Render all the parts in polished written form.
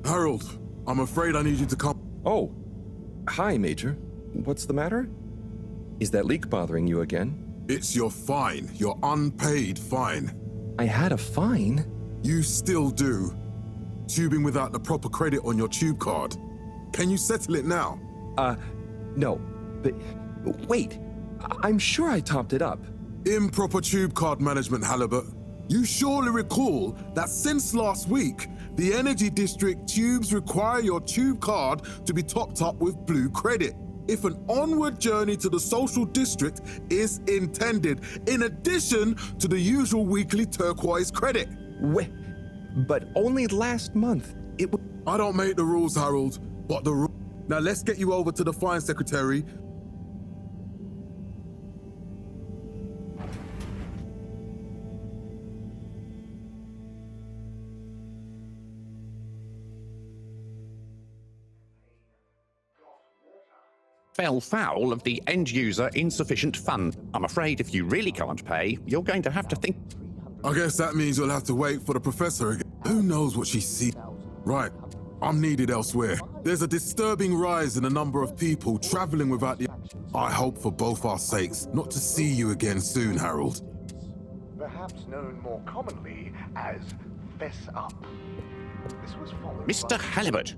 Harold, I'm afraid I need you to come. Oh, hi, Major. What's the matter? Is that leak bothering you again? It's your fine, your unpaid fine. I had a fine? You still do. Tubing without the proper credit on your tube card. Can you settle it now? No. But wait, I'm sure I topped it up. Improper tube card management, Halibut. You surely recall that since last week, the Energy District tubes require your tube card to be topped up with blue credit if an onward journey to the social district is intended, in addition to the usual weekly turquoise credit. Wait, but only last month. I don't make the rules, Harold, but the rules. Now let's get you over to the fine secretary. Fell foul of the end-user insufficient fund. I'm afraid if you really can't pay, you're going to have to think. I guess that means you'll have to wait for the professor again. Who knows what she sees? Right, I'm needed elsewhere. There's a disturbing rise in the number of people traveling without the... I hope for both our sakes not to see you again soon, Harold. Perhaps known more commonly as Fess Up. This was followed Mr. by Halibut,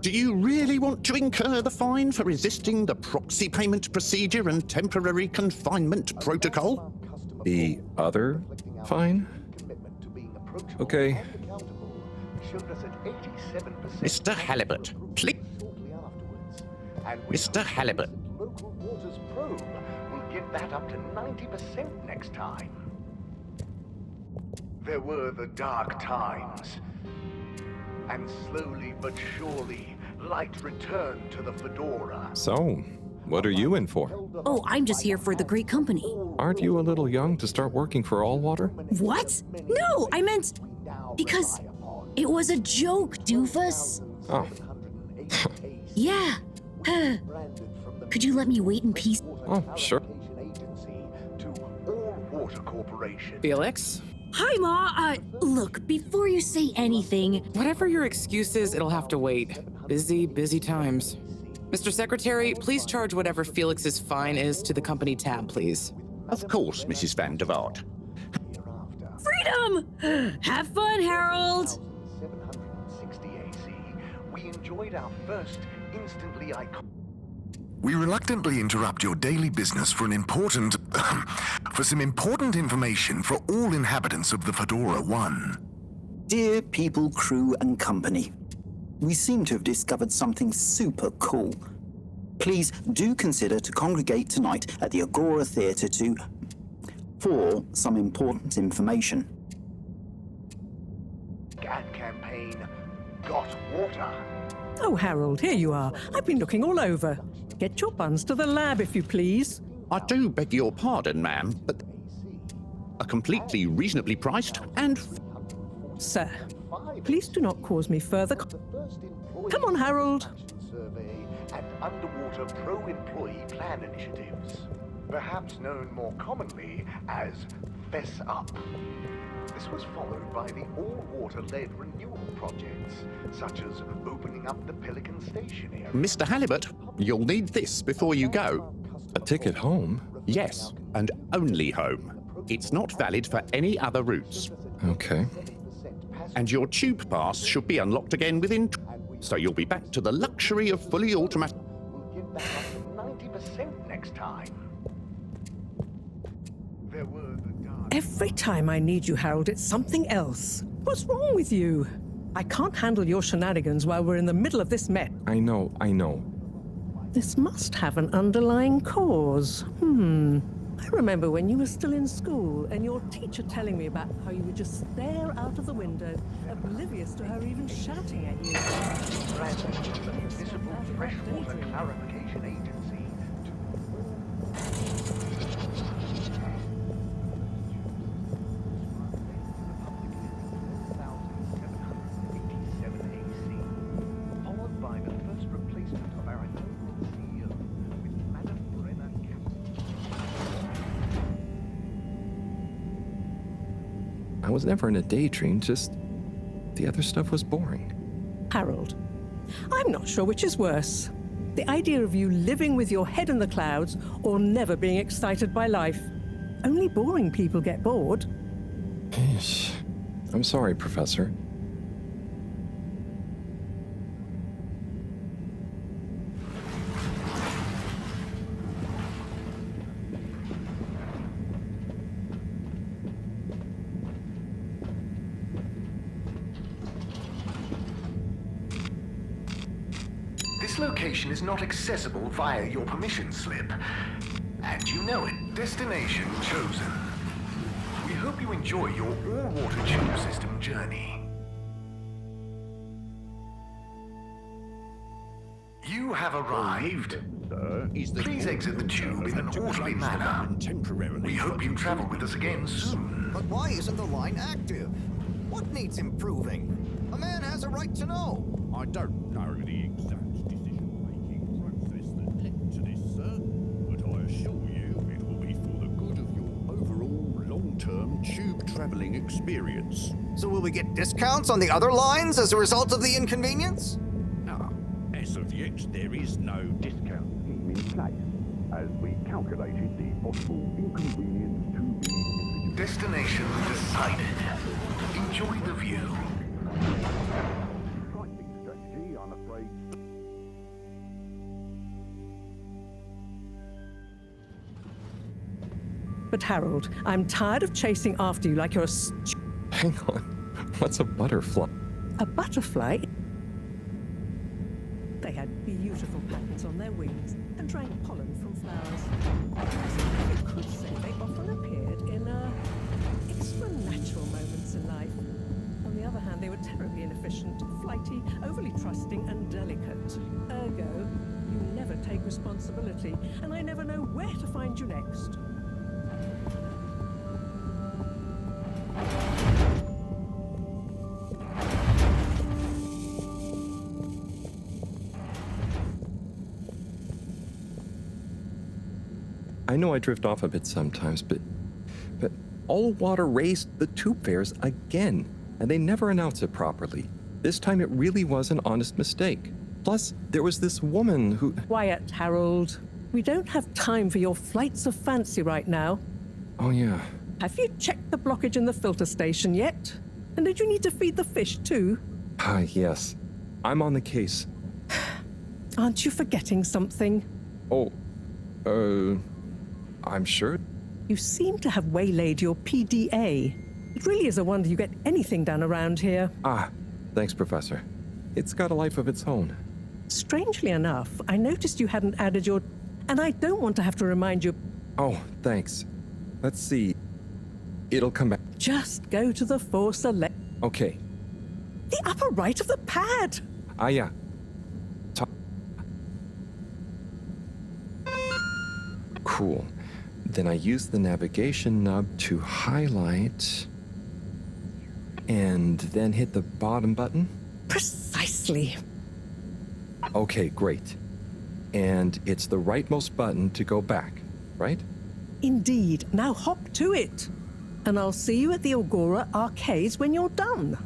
do you really want to incur the fine for resisting the proxy payment procedure and temporary confinement protocol? The other fine? Okay. Mr. Halibut, please. Mr. Halibut. Local waters probe will get that up to 90% next time. There were the dark times. And slowly but surely, light returned to the Fedora. So, what are you in for? Oh, I'm just here for the great company. Aren't you a little young to start working for All Water? What? No, I meant... because it was a joke, doofus. Oh. Yeah. Could you let me wait in peace? Oh, sure. Felix? Hi, Ma. Look, before you say anything... Whatever your excuse is, it'll have to wait. Busy times. Mr. Secretary, please charge whatever Felix's fine is to the company tab, please. Of course, Mrs. Van der Vaart. Freedom! Have fun, Harold! 760 AC, we enjoyed our first instantly iconic... We reluctantly interrupt your daily business for some important information for all inhabitants of the Fedora 1. Dear people, crew, and company, we seem to have discovered something super cool. Please do consider to congregate tonight at the Agora Theatre for some important information. ad campaign got water. Oh, Harold, here you are. I've been looking all over. Get your buns to the lab, if you please. I do beg your pardon, ma'am, but are completely reasonably priced and... Sir, please do not cause me further... Come on, Harold. Survey and underwater pro-employee plan initiatives, perhaps known more commonly as Fess Up. This was followed by the all-water-led renewal projects, such as opening up the Pelican Station area. Mr. Halibut, you'll need this before you go. A ticket home? Yes, and only home. It's not valid for any other routes. Okay. And your tube pass should be unlocked again within... So you'll be back to the luxury of fully automatic... We'll get that up to 90% next time. There were the dark... Every time I need you, Harold, it's something else. What's wrong with you? I can't handle your shenanigans while we're in the middle of this mess. I know. This must have an underlying cause. I remember when you were still in school and your teacher telling me about how you would just stare out of the window, oblivious to her even shouting at you. the Municipal Freshwater Clarification Agency followed by the first replacement of our inaugural CEO with Madame Brenna I was never in a daydream, just... the other stuff was boring. Harold, I'm not sure which is worse. The idea of you living with your head in the clouds or never being excited by life. Only boring people get bored. I'm sorry, Professor. This location is not accessible via your permission slip. And you know it. Destination chosen. We hope you enjoy your all-water tube system journey. You have arrived. Please exit the tube in an orderly manner. We hope you travel with us again soon. But why isn't the line active? What needs improving? A man has a right to know. I don't know the exact decision-making process that led to this, sir, but I assure you it will be for the good of your overall long-term tube travelling experience. So will we get discounts on the other lines as a result of the inconvenience? As of yet, there is no discount scheme in place, as we calculated the possible inconvenience to be... Destination decided. Enjoy the view. Pricing strategy, I'm afraid. But Harold, I'm tired of chasing after you like you're Hang on. What's a butterfly? a butterfly. They had beautiful patterns on their wings and drank pollen from flowers. You could say they often appeared in extra natural moments in life. On the other hand, they were terribly inefficient, flighty, overly trusting, and delicate. Ergo, you never take responsibility, and I never know where to find you next. I know I drift off a bit sometimes, but All Water raised the tube fares again, and they never announced it properly. This time it really was an honest mistake. Plus, there was this woman who... Quiet, Harold. We don't have time for your flights of fancy right now. Oh, yeah. Have you checked the blockage in the filter station yet? And did you need to feed the fish too? Yes. I'm on the case. Aren't you forgetting something? Oh, I'm sure. You seem to have waylaid your PDA. It really is a wonder you get anything done around here. Thanks, Professor. It's got a life of its own. Strangely enough, I noticed you hadn't added your... And I don't want to have to remind you... Oh, thanks. Let's see. It'll come back. Just go to the 4 select... Okay. The upper right of the pad! Yeah. Cool. Then I use the navigation nub to highlight... and then hit the bottom button? Precisely. Okay, great. And it's the rightmost button to go back, right? Indeed. Now hop to it. And I'll see you at the Agora Arcades when you're done.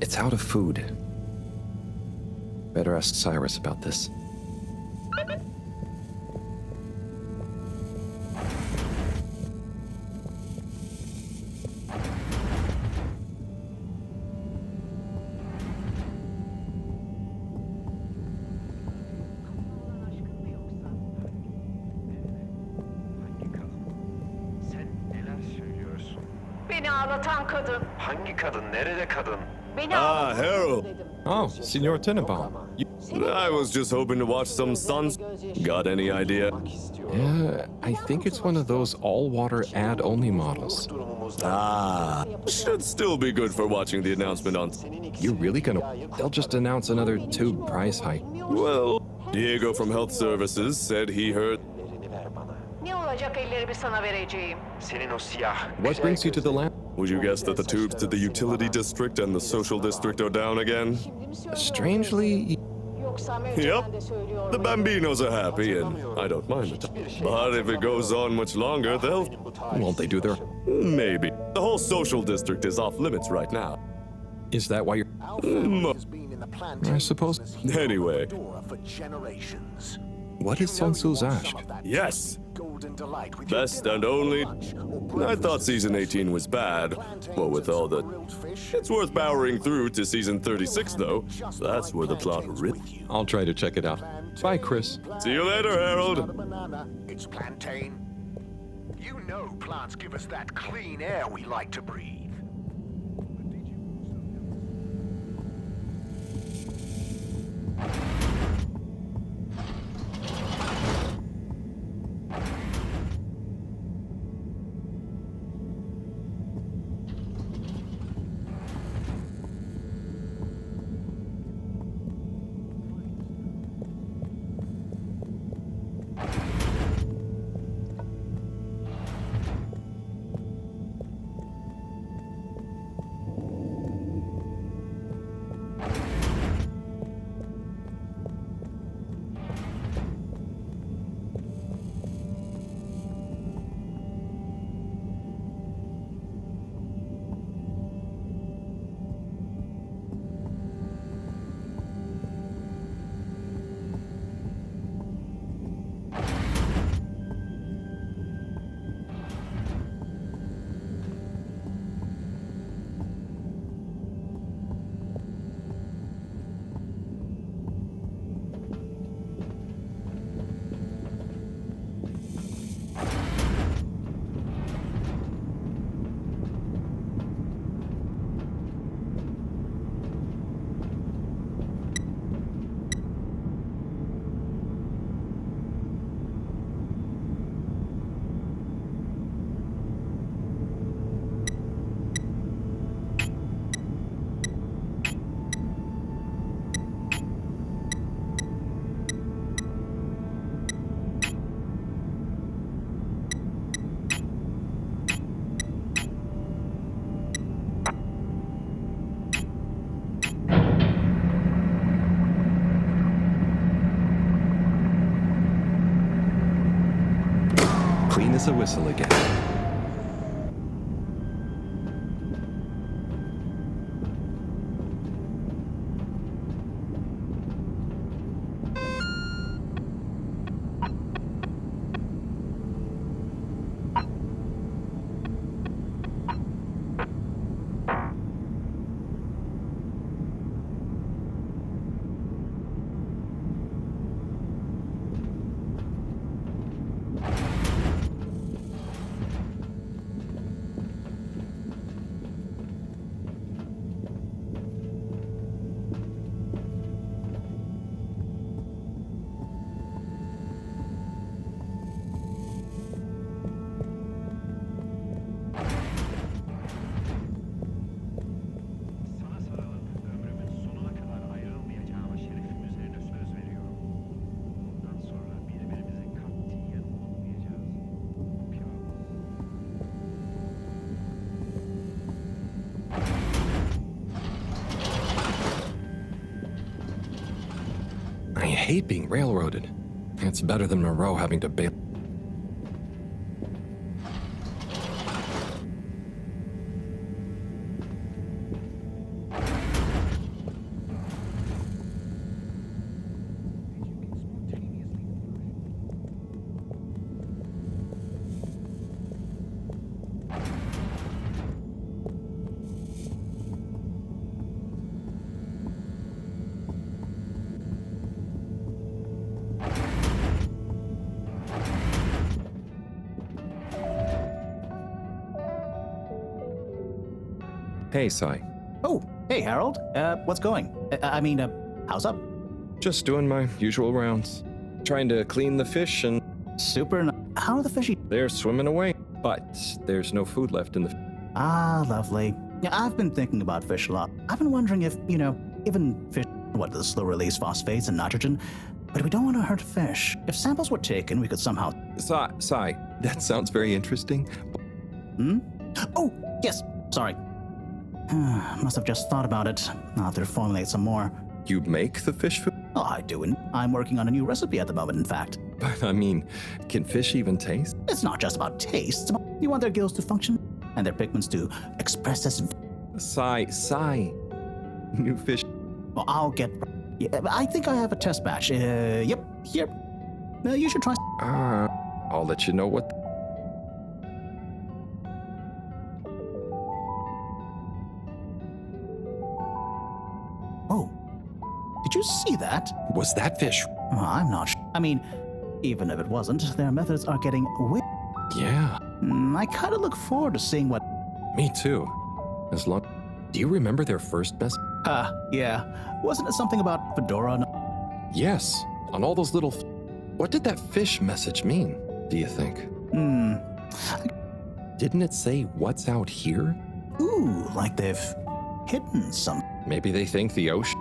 It's out of food. Better ask Cyrus about this. Beni ağlatan kadın. Hangi kadın? Nerede kadın? Beni Harold. Oh, Senor Tenenbaum. I was just hoping to watch some suns. Got any idea? Yeah, I think it's one of those all-water ad-only models. Should still be good for watching the announcement on. You really gonna... They'll just announce another tube price hike. Well, Diego from Health Services said he heard. Ne olacak ellerimi sana vereceğim. Senin o siyah. What brings you to the lab? Would you guess that the tubes to the utility district and the social district are down again? Strangely... Yoksa Yep. önceden de söylüyor The Bambinos are happy, and I don't mind it. But if it goes on much longer, they'll. Won't they do their... Maybe. The whole social district is off limits right now. Is that why you're... Has been in the plantation I suppose... Anyway. for generations. What is Sonsu's Ash? Yes! Golden delight with Best and only. I thought season 18 was bad. Well, with all the. It's worth powering through to season 36, though. That's where the plot really. I'll try to check it out. Bye, Chris. See you later, Harold. banana. It's plantain. You know plants give us that clean air we like to breathe. Clean as a whistle again. I hate being railroaded. It's better than Moreau having to bail. Hey, Sai. Oh, hey, Harold. What's going? How's up? Just doing my usual rounds. Trying to clean the fish and... Super. How are the fishy? They're swimming away, but there's no food left in the... Ah, lovely. Yeah, I've been thinking about fish a lot. I've been wondering if, even fish, the slow-release phosphates and nitrogen, but we don't want to hurt fish. If samples were taken, we could somehow... Sai, that sounds very interesting. Hmm? Oh, yes, sorry. Must have just thought about it. I'll have to formulate some more. You make the fish food? Oh, I do, and I'm working on a new recipe at the moment, in fact. But, can fish even taste? It's not just about taste. It's about you want their gills to function and their pigments to express as... Sai. New fish... Well, I'll get... Yeah, I think I have a test batch. Yep, here. You should try... I'll let you know what... Oh. Did you see that? Was that fish? I'm not sure. Even if it wasn't, their methods are getting way... Yeah. I kind of look forward to seeing what... Me too. As long... Do you remember their first message? Yeah. Wasn't it something about Fedora? Yes. On all those little... What did that fish message mean, do you think? Didn't it say, what's out here? Ooh, like they've hidden some... Maybe they think the ocean...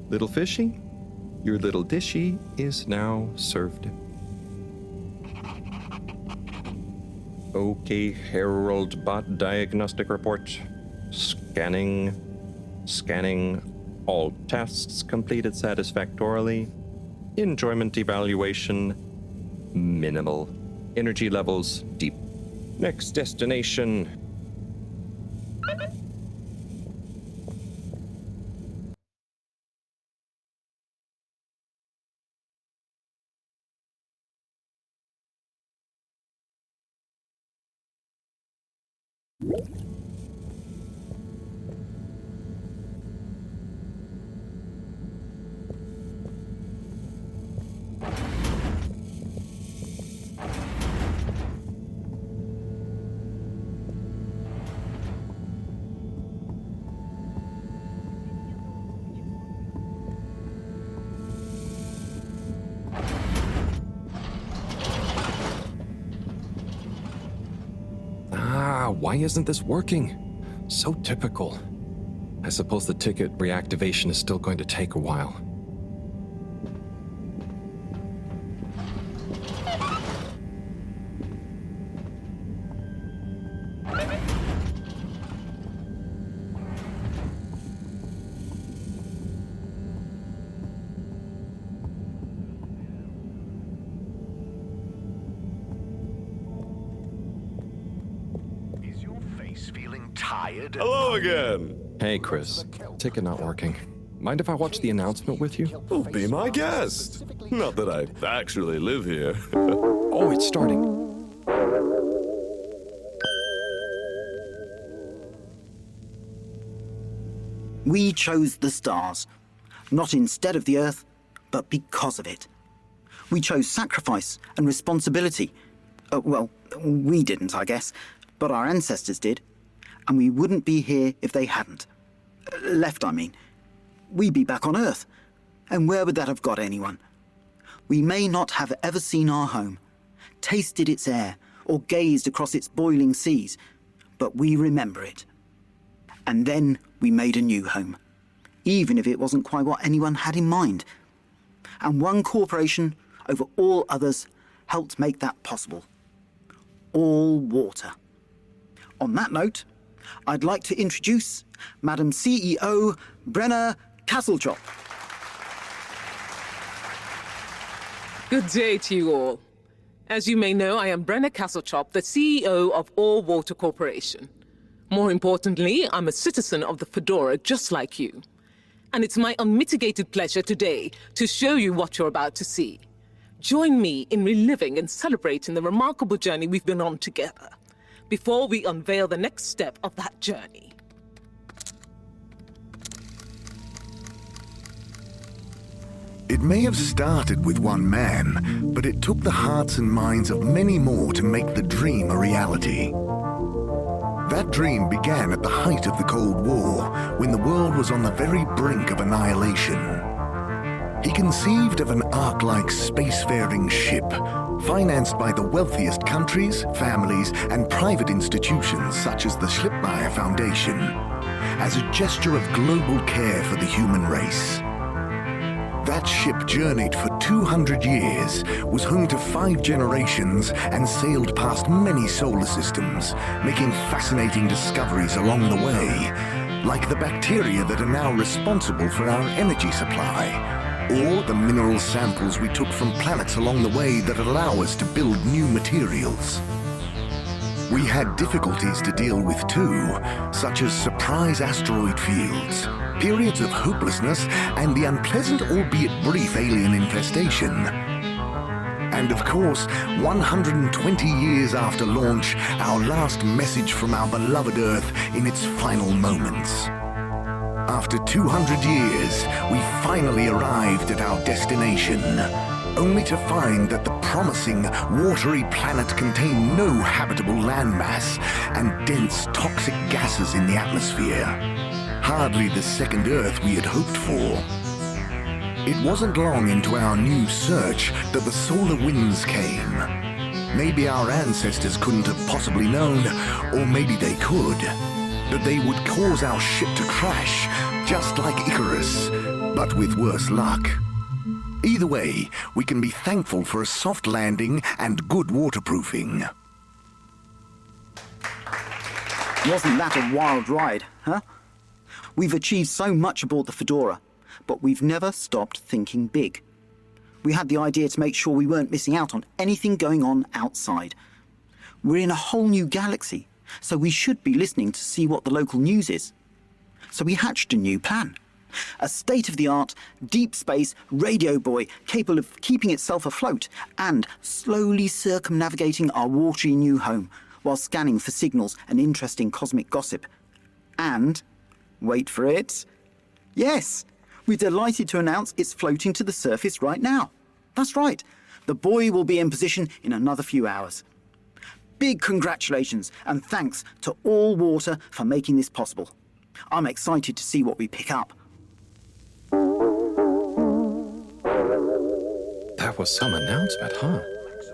Little fishy, your little dishy is now served. Okay, Harold Bot Diagnostic Report. Scanning. All tests completed satisfactorily. Enjoyment evaluation, minimal. Energy levels, deep. Next destination. Why isn't this working? So typical. I suppose the ticket reactivation is still going to take a while. Hello again. Hey, Chris. Ticket not working. Mind if I watch the announcement with you? Oh, be my guest. Not that I actually live here. Oh, it's starting. We chose the stars, not instead of the Earth, but because of it. We chose sacrifice and responsibility. Well, we didn't, I guess, but our ancestors did. And we wouldn't be here if they hadn't. Left, I mean. We'd be back on Earth. And where would that have got anyone? We may not have ever seen our home, tasted its air, or gazed across its boiling seas, but we remember it. And then we made a new home, even if it wasn't quite what anyone had in mind. And one corporation over all others helped make that possible. All water. On that note, I'd like to introduce Madam CEO Brenna Castletop. Good day to you all. As you may know, I am Brenna Castletop, the CEO of All Water Corporation. More importantly, I'm a citizen of the Fedora just like you. And it's my unmitigated pleasure today to show you what you're about to see. Join me in reliving and celebrating the remarkable journey we've been on together, before we unveil the next step of that journey. It may have started with one man, but it took the hearts and minds of many more to make the dream a reality. That dream began at the height of the Cold War, when the world was on the very brink of annihilation. He conceived of an Ark-like spacefaring ship, financed by the wealthiest countries, families, and private institutions such as the Schlippmeyer Foundation, as a gesture of global care for the human race. That ship journeyed for 200 years, was home to 5 generations, and sailed past many solar systems, making fascinating discoveries along the way, like the bacteria that are now responsible for our energy supply, or the mineral samples we took from planets along the way that allow us to build new materials. We had difficulties to deal with too, such as surprise asteroid fields, periods of hopelessness, and the unpleasant albeit brief alien infestation. And of course, 120 years after launch, our last message from our beloved Earth in its final moments. After 200 years, we finally arrived at our destination, only to find that the promising, watery planet contained no habitable landmass and dense, toxic gases in the atmosphere. Hardly the second Earth we had hoped for. It wasn't long into our new search that the solar winds came. Maybe our ancestors couldn't have possibly known, or maybe they could, that they would cause our ship to crash, just like Icarus, but with worse luck. Either way, we can be thankful for a soft landing and good waterproofing. Wasn't that a wild ride, huh? We've achieved so much aboard the Fedora, but we've never stopped thinking big. We had the idea to make sure we weren't missing out on anything going on outside. We're in a whole new galaxy, so we should be listening to see what the local news is. So we hatched a new plan. A state-of-the-art, deep space radio buoy capable of keeping itself afloat and slowly circumnavigating our watery new home while scanning for signals and interesting cosmic gossip. And, wait for it, yes, we're delighted to announce it's floating to the surface right now. That's right, the buoy will be in position in another few hours. Big congratulations and thanks to All Water for making this possible. I'm excited to see what we pick up. That was some announcement, huh?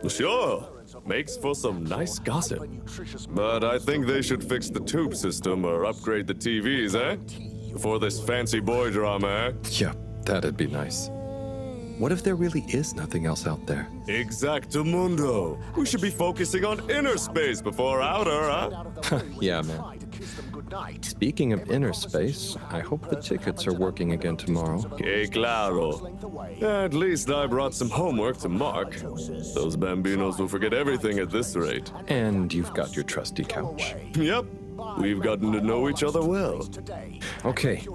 Sure. Makes for some nice gossip. But I think they should fix the tube system or upgrade the TVs, eh? Before this fancy boy drama, eh? Yeah, that'd be nice. What if there really is nothing else out there? Exactamundo. We should be focusing on inner space before outer, huh? Yeah, man. Speaking of inner space, I hope the tickets are working again tomorrow. Que claro. At least I brought some homework to mark. Those bambinos will forget everything at this rate. And you've got your trusty couch. Yep. We've gotten to know each other well. Okay.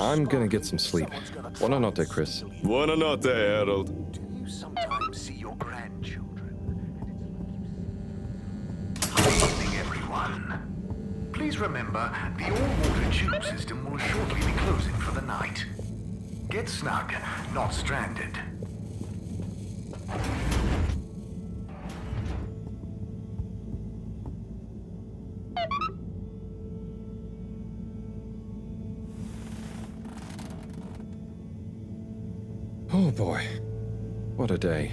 I'm gonna get some sleep. Buonanotte, Chris. Buonanotte, Harold. Do you sometimes see your grandchildren? Evening, everyone. Please remember, the all-water tube system will shortly be closing for the night. Get snug, not stranded. Oh boy. What a day.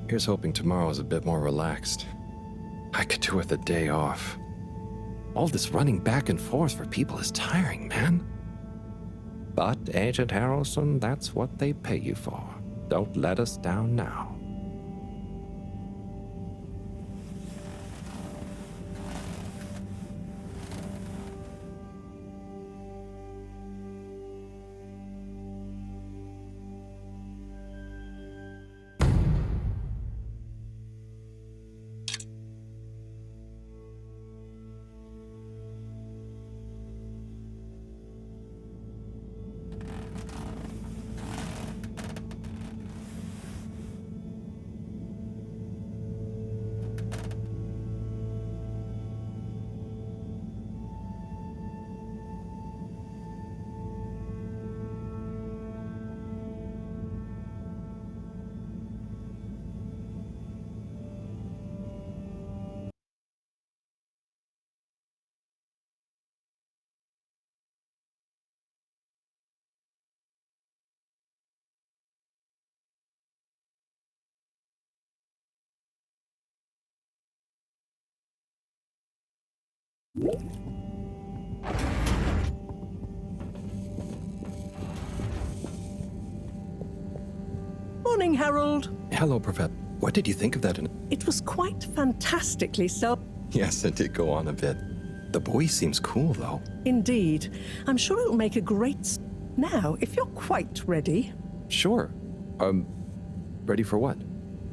Here's hoping tomorrow's a bit more relaxed. I could do with a day off. All this running back and forth for people is tiring, man. But, Agent Harrelson, that's what they pay you for. Don't let us down now. Morning, Harold. Hello, Professor. What did you think of that? It was quite fantastically Yes, it did go on a bit. The boy seems cool, though. Indeed. I'm sure it'll make a great... Now, if you're quite ready... Sure. Ready for what?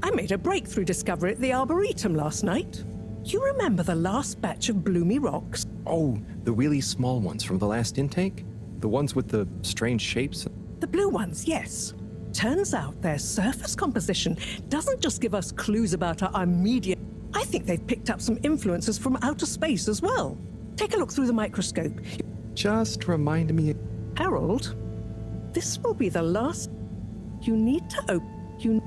I made a breakthrough discovery at the Arboretum last night. You remember the last batch of bloomy rocks? Oh, the really small ones from the last intake? The ones with the strange shapes? The blue ones, yes. Turns out their surface composition doesn't just give us clues about our immediate... I think they've picked up some influences from outer space as well. Take a look through the microscope. Just remind me... Harold, this will be the last... You need to open...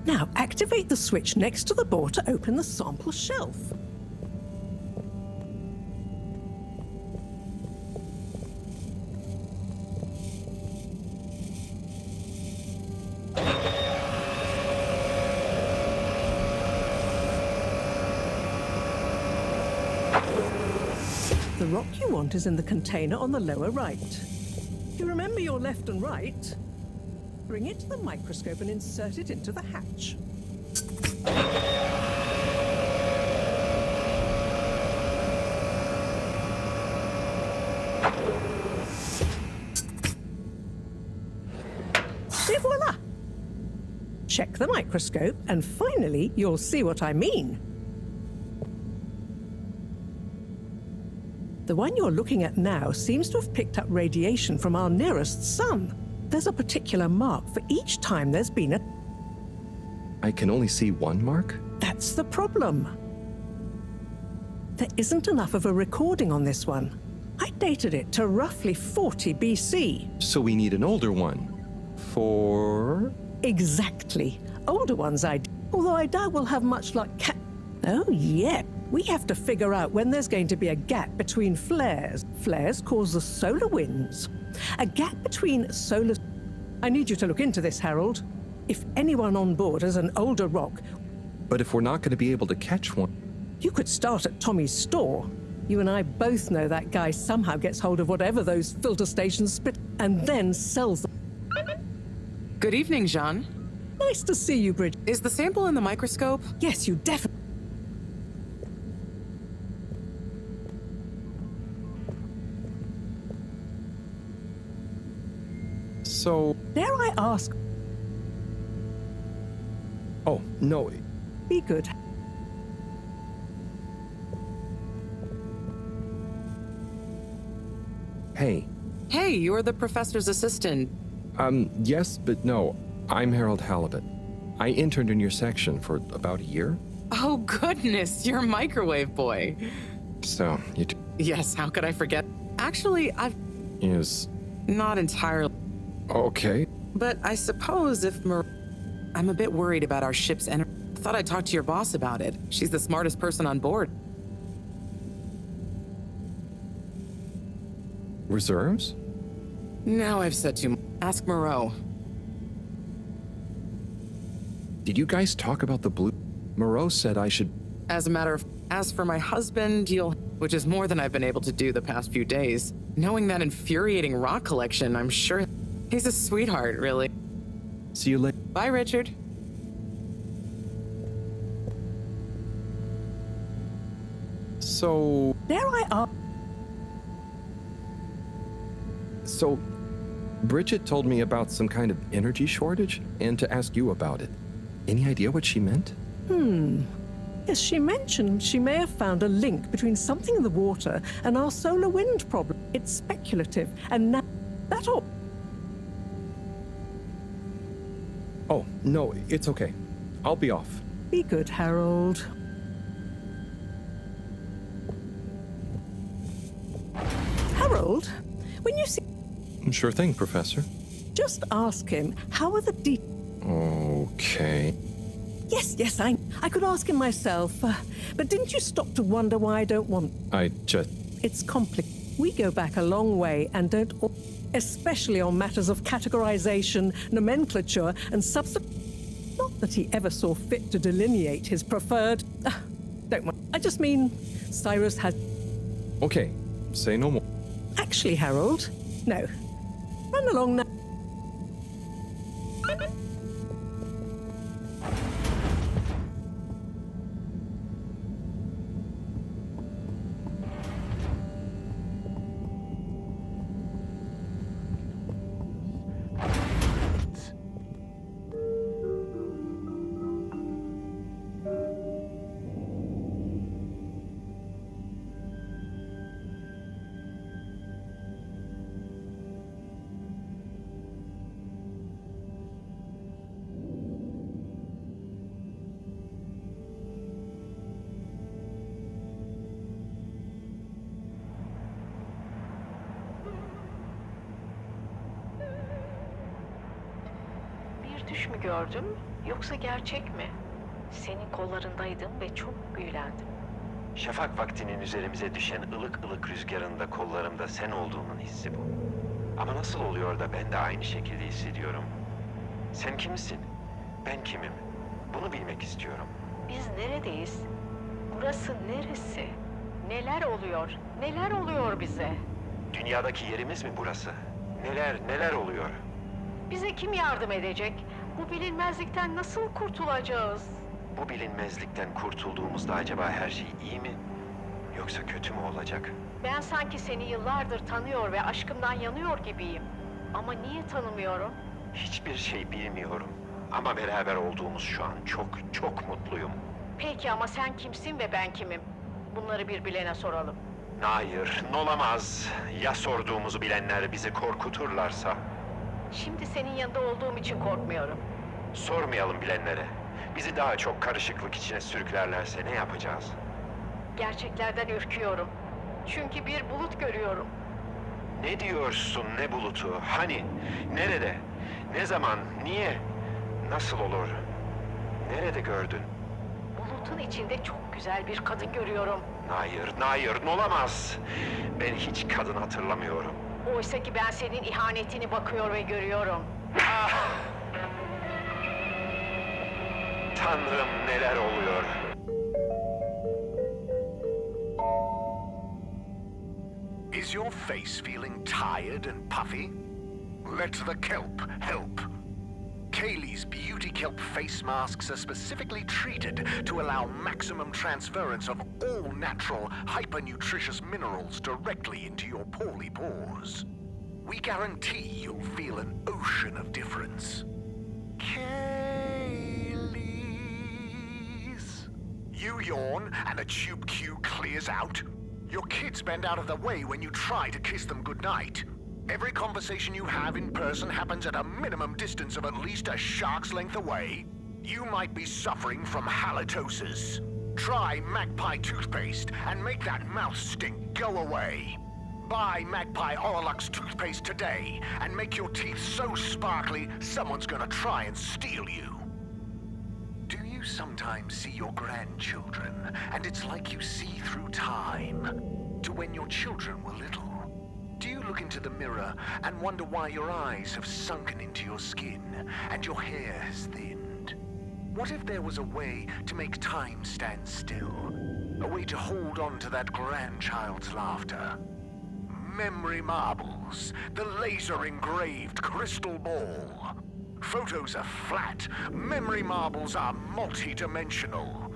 Now, activate the switch next to the board to open the sample shelf. The rock you want is in the container on the lower right. You remember your left and right? Bring it to the microscope and insert it into the hatch. Et voila! Check the microscope, and finally, you'll see what I mean. The one you're looking at now seems to have picked up radiation from our nearest sun. There's a particular mark for each time there's been a... I can only see one mark? That's the problem. There isn't enough of a recording on this one. I dated it to roughly 40 BC. So we need an older one. For... Exactly. Older ones although I doubt we'll have much luck Oh, yeah. We have to figure out when there's going to be a gap between flares. Flares cause the solar winds. A gap between solar... I need you to look into this, Harold. If anyone on board has an older rock... But if we're not going to be able to catch one... You could start at Tommy's store. You and I both know that guy somehow gets hold of whatever those filter stations spit and then sells them. Good evening, Jean. Nice to see you, Bridget. Is the sample in the microscope? Yes, you definitely... So... Dare I ask... Oh, no. Be good. Hey. Hey, you're the professor's assistant. Yes, but no. I'm Harold Halibut. I interned in your section for about a year. Oh, goodness, you're a microwave boy. So, you... Yes, how could I forget? Actually, I've... Is... Not entirely... Okay. But I suppose if I'm a bit worried about our ship's energy. Thought I'd talk to your boss about it. She's the smartest person on board. Reserves? Now I've said too much. Ask Moreau. Did you guys talk about the blue? Moreau said I should... As a matter of... As for my husband, which is more than I've been able to do the past few days. Knowing that infuriating rock collection, I'm sure... He's a sweetheart, really. See you later. Bye, Richard. So... There I are. So... Bridget told me about some kind of energy shortage, and to ask you about it. Any idea what she meant? Yes, she mentioned she may have found a link between something in the water and our solar wind problem. It's speculative, and now... That all... Oh, no, it's okay. I'll be off. Be good, Harold. Harold, when you see... Sure thing, Professor. Just ask him, how are the Okay. Yes, I could ask him myself. But didn't you stop to wonder why I don't want... I just... It's complicated. We go back a long way and don't... Especially on matters of categorization, nomenclature, and subsequent... Not that he ever saw fit to delineate his preferred. Don't worry. I just mean, Cyrus had. Okay, say no more. Actually, Harold, no. Run along now. Bir düş mü gördüm, yoksa gerçek mi? Senin kollarındaydım ve çok büyülendim. Şafak vaktinin üzerimize düşen ılık ılık rüzgarında kollarımda sen olduğunun hissi bu. Ama nasıl oluyor da ben de aynı şekilde hissediyorum? Sen kimsin? Ben kimim? Bunu bilmek istiyorum. Biz neredeyiz? Burası neresi? Neler oluyor? Neler oluyor bize? Dünyadaki yerimiz mi burası? Neler oluyor? Bize kim yardım edecek? Bu bilinmezlikten nasıl kurtulacağız? Bu bilinmezlikten kurtulduğumuzda acaba her şey iyi mi? Yoksa kötü mü olacak? Ben sanki seni yıllardır tanıyor ve aşkımdan yanıyor gibiyim. Ama niye tanımıyorum? Hiçbir şey bilmiyorum. Ama beraber olduğumuz şu an çok mutluyum. Peki ama sen kimsin ve ben kimim? Bunları bir bilene soralım. Hayır, olamaz. Ya sorduğumuzu bilenler bizi korkuturlarsa? Şimdi senin yanında olduğum için korkmuyorum. Sormayalım bilenlere. Bizi daha çok karışıklık içine sürüklerlerse ne yapacağız? Gerçeklerden ürküyorum. Çünkü bir bulut görüyorum. Ne diyorsun, ne bulutu? Hani? Nerede? Ne zaman? Niye? Nasıl olur? Nerede gördün? Bulutun içinde çok güzel bir kadın görüyorum. Hayır, olamaz. Ben hiç kadın hatırlamıyorum. Oysa ki ben senin ihanetini bakıyor ve görüyorum. Tanrım, neler oluyor? Is your face feeling tired and puffy? Let the kelp help. Kaylee's Beauty Kelp face masks are specifically treated to allow maximum transference of all natural, hyper-nutritious minerals directly into your poorly pores. We guarantee you'll feel an ocean of difference. Kaylee's. You yawn and a tube queue clears out. Your kids bend out of the way when you try to kiss them goodnight. Every conversation you have in person happens at a minimum distance of at least a shark's length away. You might be suffering from halitosis. Try Magpie toothpaste and make that mouth stink go away. Buy Magpie Oralux toothpaste today and make your teeth so sparkly someone's gonna try and steal you. Do you sometimes see your grandchildren and it's like you see through time to when your children were little? Do you look into the mirror and wonder why your eyes have sunken into your skin and your hair has thinned? What if there was a way to make time stand still? A way to hold on to that grandchild's laughter? Memory marbles, the laser-engraved crystal ball. Photos are flat. Memory marbles are multi-dimensional.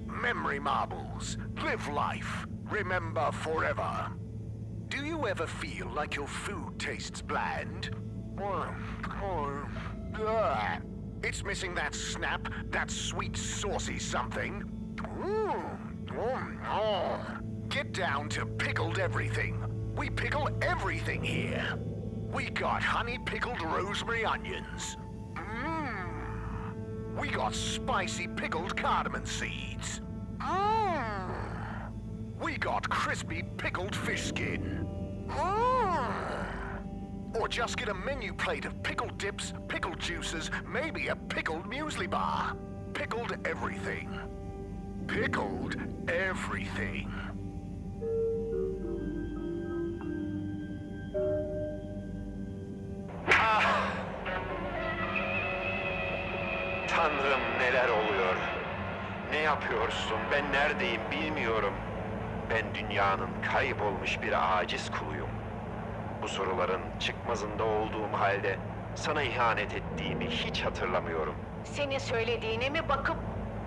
Memory marbles. Live life. Remember forever. Do you ever feel like your food tastes bland? It's missing that snap, that sweet, saucy something. Get down to pickled everything. We pickle everything here. We got honey-pickled rosemary onions. We got spicy pickled cardamom seeds. We got crispy pickled fish skin. Or just get a menu plate of pickled dips, pickled juices, maybe a pickled muesli bar. Pickled everything. Pickled everything. yapıyorsun? Ben neredeyim bilmiyorum. Ben dünyanın kaybolmuş bir aciz kuluyum. Bu soruların çıkmazında olduğum halde sana ihanet ettiğimi hiç hatırlamıyorum. Senin söylediğine mi bakıp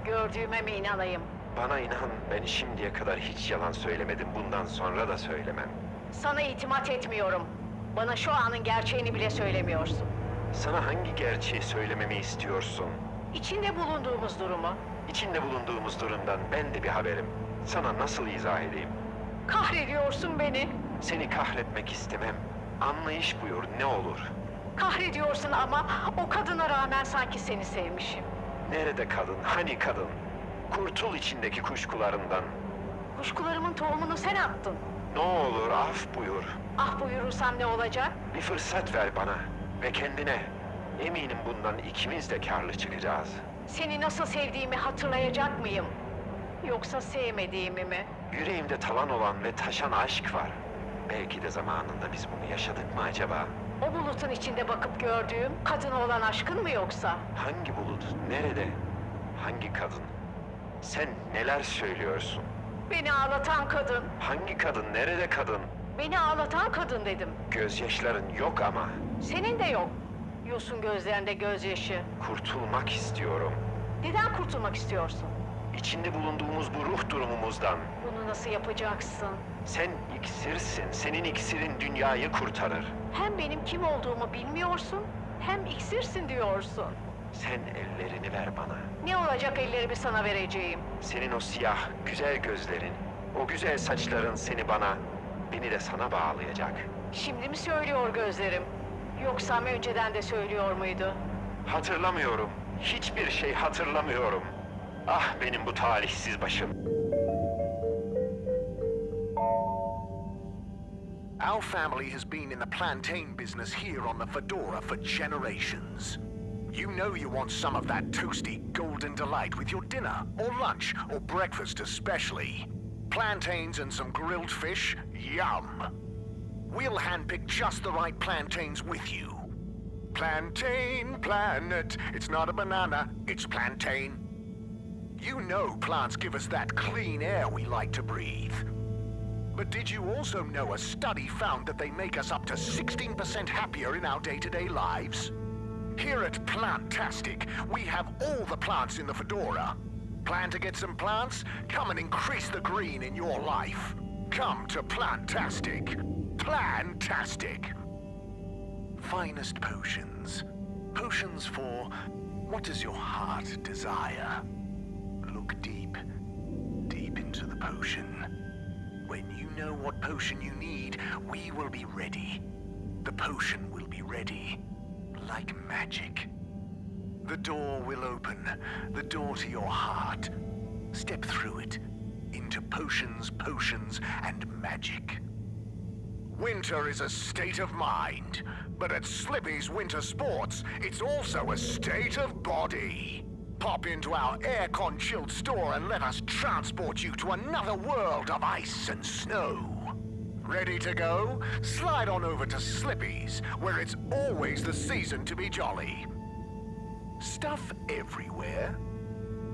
gördüğüme mi inanayım? Bana inan, ben şimdiye kadar hiç yalan söylemedim. Bundan sonra da söylemem. Sana itimat etmiyorum. Bana şu anın gerçeğini bile söylemiyorsun. Sana hangi gerçeği söylememi istiyorsun? İçinde bulunduğumuz durumu. İçinde bulunduğumuz durumdan ben de bir haberim. Sana nasıl izah edeyim? Kahrediyorsun beni. Seni kahretmek istemem. Anlayış buyur, ne olur. Kahrediyorsun ama o kadına rağmen sanki seni sevmişim. Nerede kadın, hani kadın? Kurtul içindeki kuşkularından. Kuşkularımın tohumunu sen attın. Ne olur af buyur. Ah buyurursam ne olacak? Bir fırsat ver bana ve kendine. Eminim bundan ikimiz de karlı çıkacağız. Seni nasıl sevdiğimi hatırlayacak mıyım? Yoksa sevmediğimi mi? Yüreğimde talan olan ve taşan aşk var. Belki de zamanında biz bunu yaşadık mı acaba? O bulutun içinde bakıp gördüğüm kadına olan aşkın mı yoksa? Hangi bulut? Nerede? Hangi kadın? Sen neler söylüyorsun? Beni ağlatan kadın. Hangi kadın? Nerede kadın? Beni ağlatan kadın dedim. Gözyaşların yok ama. Senin de yok. Yosun gözlerinde gözyaşı. Kurtulmak istiyorum. Neden kurtulmak istiyorsun? İçinde bulunduğumuz bu ruh durumumuzdan. Bunu nasıl yapacaksın? Sen iksirsin. Senin iksirin dünyayı kurtarır. Hem benim kim olduğumu bilmiyorsun, hem iksirsin diyorsun. Sen ellerini ver bana. Ne olacak ellerimi sana vereceğim? Senin o siyah, güzel gözlerin, o güzel saçların seni bana, beni de sana bağlayacak. Şimdi mi söylüyor gözlerim? Yoksa önceden de söylüyor muydu? Hatırlamıyorum. Hiçbir şey hatırlamıyorum. Ah benim bu talihsiz başım. Our family has been in the plantain business here on the Fedora for generations. You know you want some of that toasty golden delight with your dinner, or lunch, or breakfast especially. Plantains and some grilled fish, yum. We'll handpick just the right plantains with you. Plantain Planet. It's not a banana, it's plantain. You know plants give us that clean air we like to breathe. But did you also know a study found that they make us up to 16% happier in our day-to-day lives? Here at Plantastic, we have all the plants in the Fedora. Plan to get some plants? Come and increase the green in your life. Come to Plantastic. Plantastic. Finest potions. Potions for what does your heart desire? Look deep, deep into the potion. When you know what potion you need, we will be ready. The potion will be ready. Like magic. The door will open, the door to your heart. Step through it, into potions, potions, and magic. Winter is a state of mind, but at Slippy's Winter Sports, it's also a state of body. Pop into our air-con chilled store and let us transport you to another world of ice and snow. Ready to go? Slide on over to Slippy's, where it's always the season to be jolly. Stuff everywhere?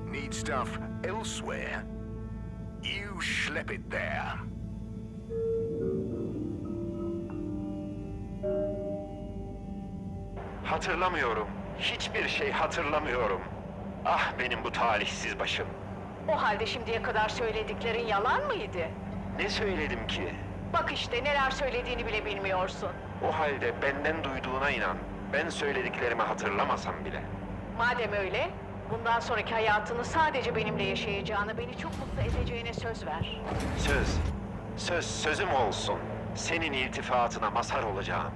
Need stuff elsewhere? You slip it there. Hatırlamıyorum. Hiçbir şey hatırlamıyorum. Ah benim bu talihsiz başım. O halde şimdiye kadar söylediklerin yalan mıydı? Ne söyledim ki? Bak işte neler söylediğini bile bilmiyorsun. O halde benden duyduğuna inan. Ben söylediklerimi hatırlamasam bile. Madem öyle, bundan sonraki hayatını sadece benimle yaşayacağını, beni çok mutlu edeceğine söz ver. Sözüm olsun. Senin iltifatına mazhar olacağım.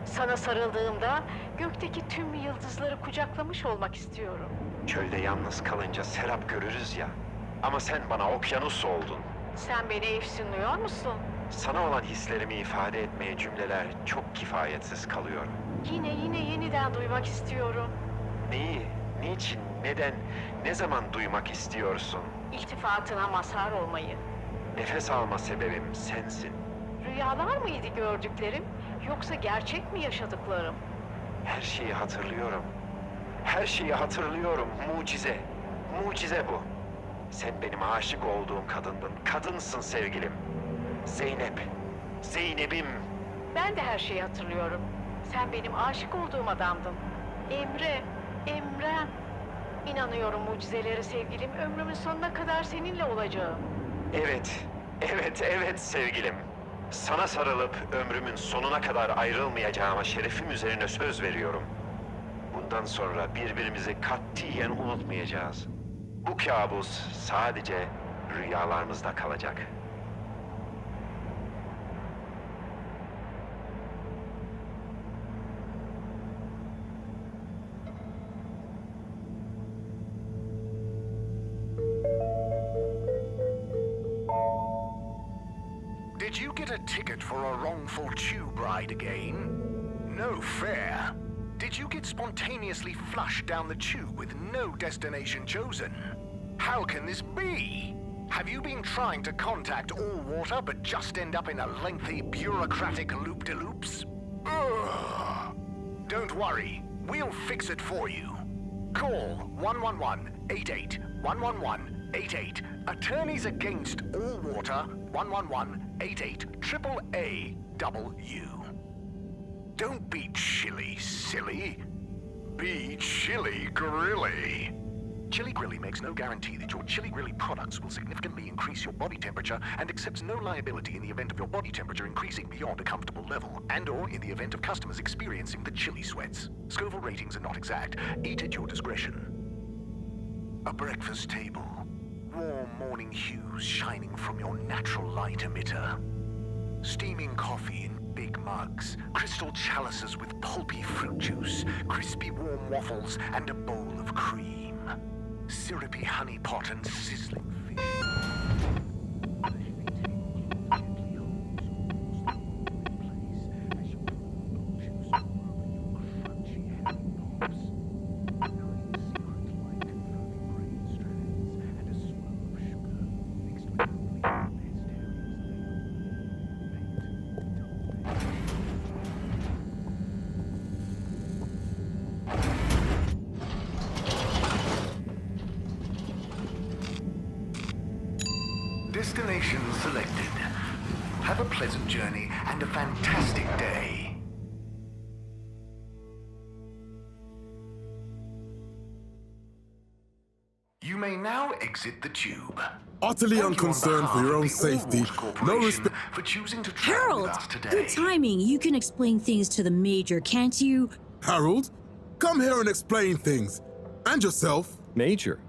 Sana sarıldığımda gökteki tüm yıldızları kucaklamış olmak istiyorum. Çölde yalnız kalınca serap görürüz ya. Ama sen bana okyanus oldun. Sen beni efsunluyor musun? Sana olan hislerimi ifade etmeye cümleler çok kifayetsiz kalıyor. Yine yeniden duymak istiyorum. Neyi, niçin, neden, ne zaman duymak istiyorsun? İltifatına mazhar olmayı. Nefes alma sebebim sensin. Rüyalar mıydı gördüklerim, yoksa gerçek mi yaşadıklarım? Her şeyi hatırlıyorum. Her şeyi hatırlıyorum. Mucize. Mucize bu. Sen benim aşık olduğum kadındın. Kadınsın sevgilim. Zeynep. Zeynep'im. Ben de her şeyi hatırlıyorum. Sen benim aşık olduğum adamdın. Emre, Emrem. İnanıyorum mucizelere sevgilim. Ömrümün sonuna kadar seninle olacağım. Evet. Evet sevgilim. Sana sarılıp ömrümün sonuna kadar ayrılmayacağıma şerefim üzerine söz veriyorum. Bundan sonra birbirimizi katiyen unutmayacağız. Bu kabus sadece rüyalarımızda kalacak. Did you get a ticket for a wrongful tube ride again? No fare. Did you get spontaneously flushed down the tube with no destination chosen? How can this be? Have you been trying to contact All Water but just end up in a lengthy bureaucratic loop-de-loops? Ugh. Don't worry, we'll fix it for you. Call 111-88, 111-88. Attorneys Against All Water, 111-88, AAA-W. Don't be chilly, silly. Be chilly grilly. Chili Grilly makes no guarantee that your Chili Grilly products will significantly increase your body temperature and accepts no liability in the event of your body temperature increasing beyond a comfortable level and/or in the event of customers experiencing the chili sweats. Scoville ratings are not exact. Eat at your discretion. A breakfast table. Warm morning hues shining from your natural light emitter. Steaming coffee in big mugs. Crystal chalices with pulpy fruit juice. Crispy warm waffles and a bowl of cream. Syrupy honey pot and sizzling fish. Destination selected. Have a pleasant journey and a fantastic day. You may now exit the tube. Utterly Thank you on unconcerned behalf for your of own the safety, All Water no Corporation respect. for choosing to travel Harold, with us today. good timing. You can explain things to the Major, can't you? Harold, come here and explain things. And yourself. Major,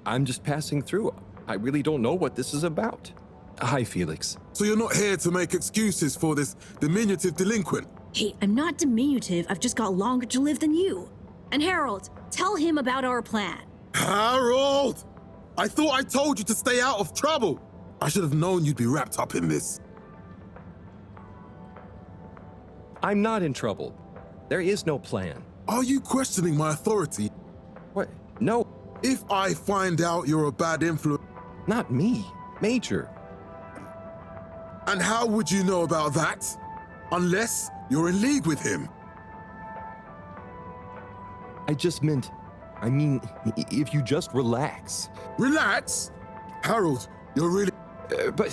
I'm just passing through. I really don't know what this is about. Hi, Felix. So you're not here to make excuses for this diminutive delinquent? Hey, I'm not diminutive. I've just got longer to live than you. And Harold, tell him about our plan. Harold! I thought I told you to stay out of trouble. I should have known you'd be wrapped up in this. I'm not in trouble. There is no plan. Are you questioning my authority? What? No. If I find out you're a bad influence... Not me. Major. And how would you know about that? Unless you're in league with him. I mean, if you just relax. Relax? Harold, you're really... But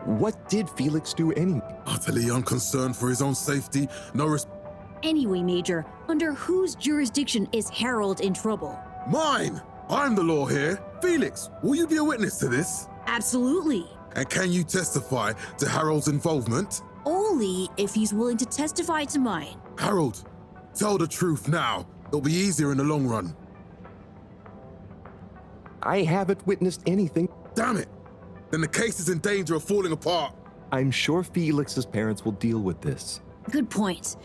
what did Felix do anyway? Utterly unconcerned for his own safety, no respect. Anyway, Major, under whose jurisdiction is Harold in trouble? Mine! I'm the law here. Felix, will you be a witness to this? Absolutely. And can you testify to Harold's involvement? Only if he's willing to testify to mine. Harold, tell the truth now. It'll be easier in the long run. I haven't witnessed anything. Damn it! Then the case is in danger of falling apart. I'm sure Felix's parents will deal with this. Good point.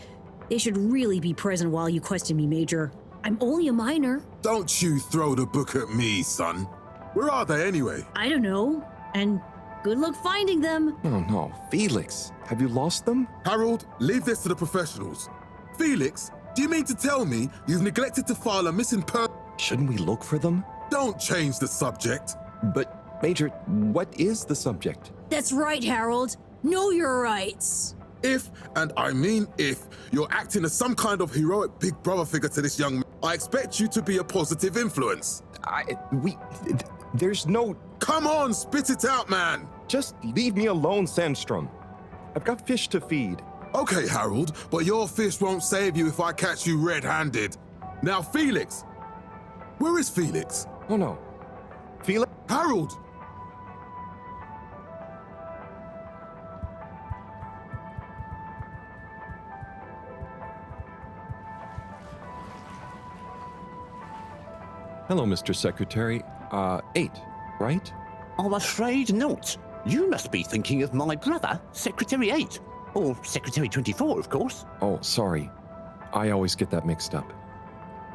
They should really be present while you question me, Major. I'm only a minor. Don't you throw the book at me, son. Where are they anyway? I don't know. And good luck finding them. Oh no, Felix, have you lost them? Harold, leave this to the professionals. Felix, do you mean to tell me you've neglected to file a missing person? Shouldn't we look for them? Don't change the subject. But, Major, what is the subject? That's right, Harold. Know your rights. If, and I mean if, you're acting as some kind of heroic big brother figure to this young man, I expect you to be a positive influence. There's no... Come on, spit it out, man! Just leave me alone, Sandstrom. I've got fish to feed. Okay, Harold, but your fish won't save you if I catch you red-handed. Now, Felix! Where is Felix? Oh, no. Felix? Harold! Hello, Mr. Secretary. 8, right? I'm afraid not. You must be thinking of my brother, Secretary 8. Or Secretary 24, of course. Oh, sorry. I always get that mixed up.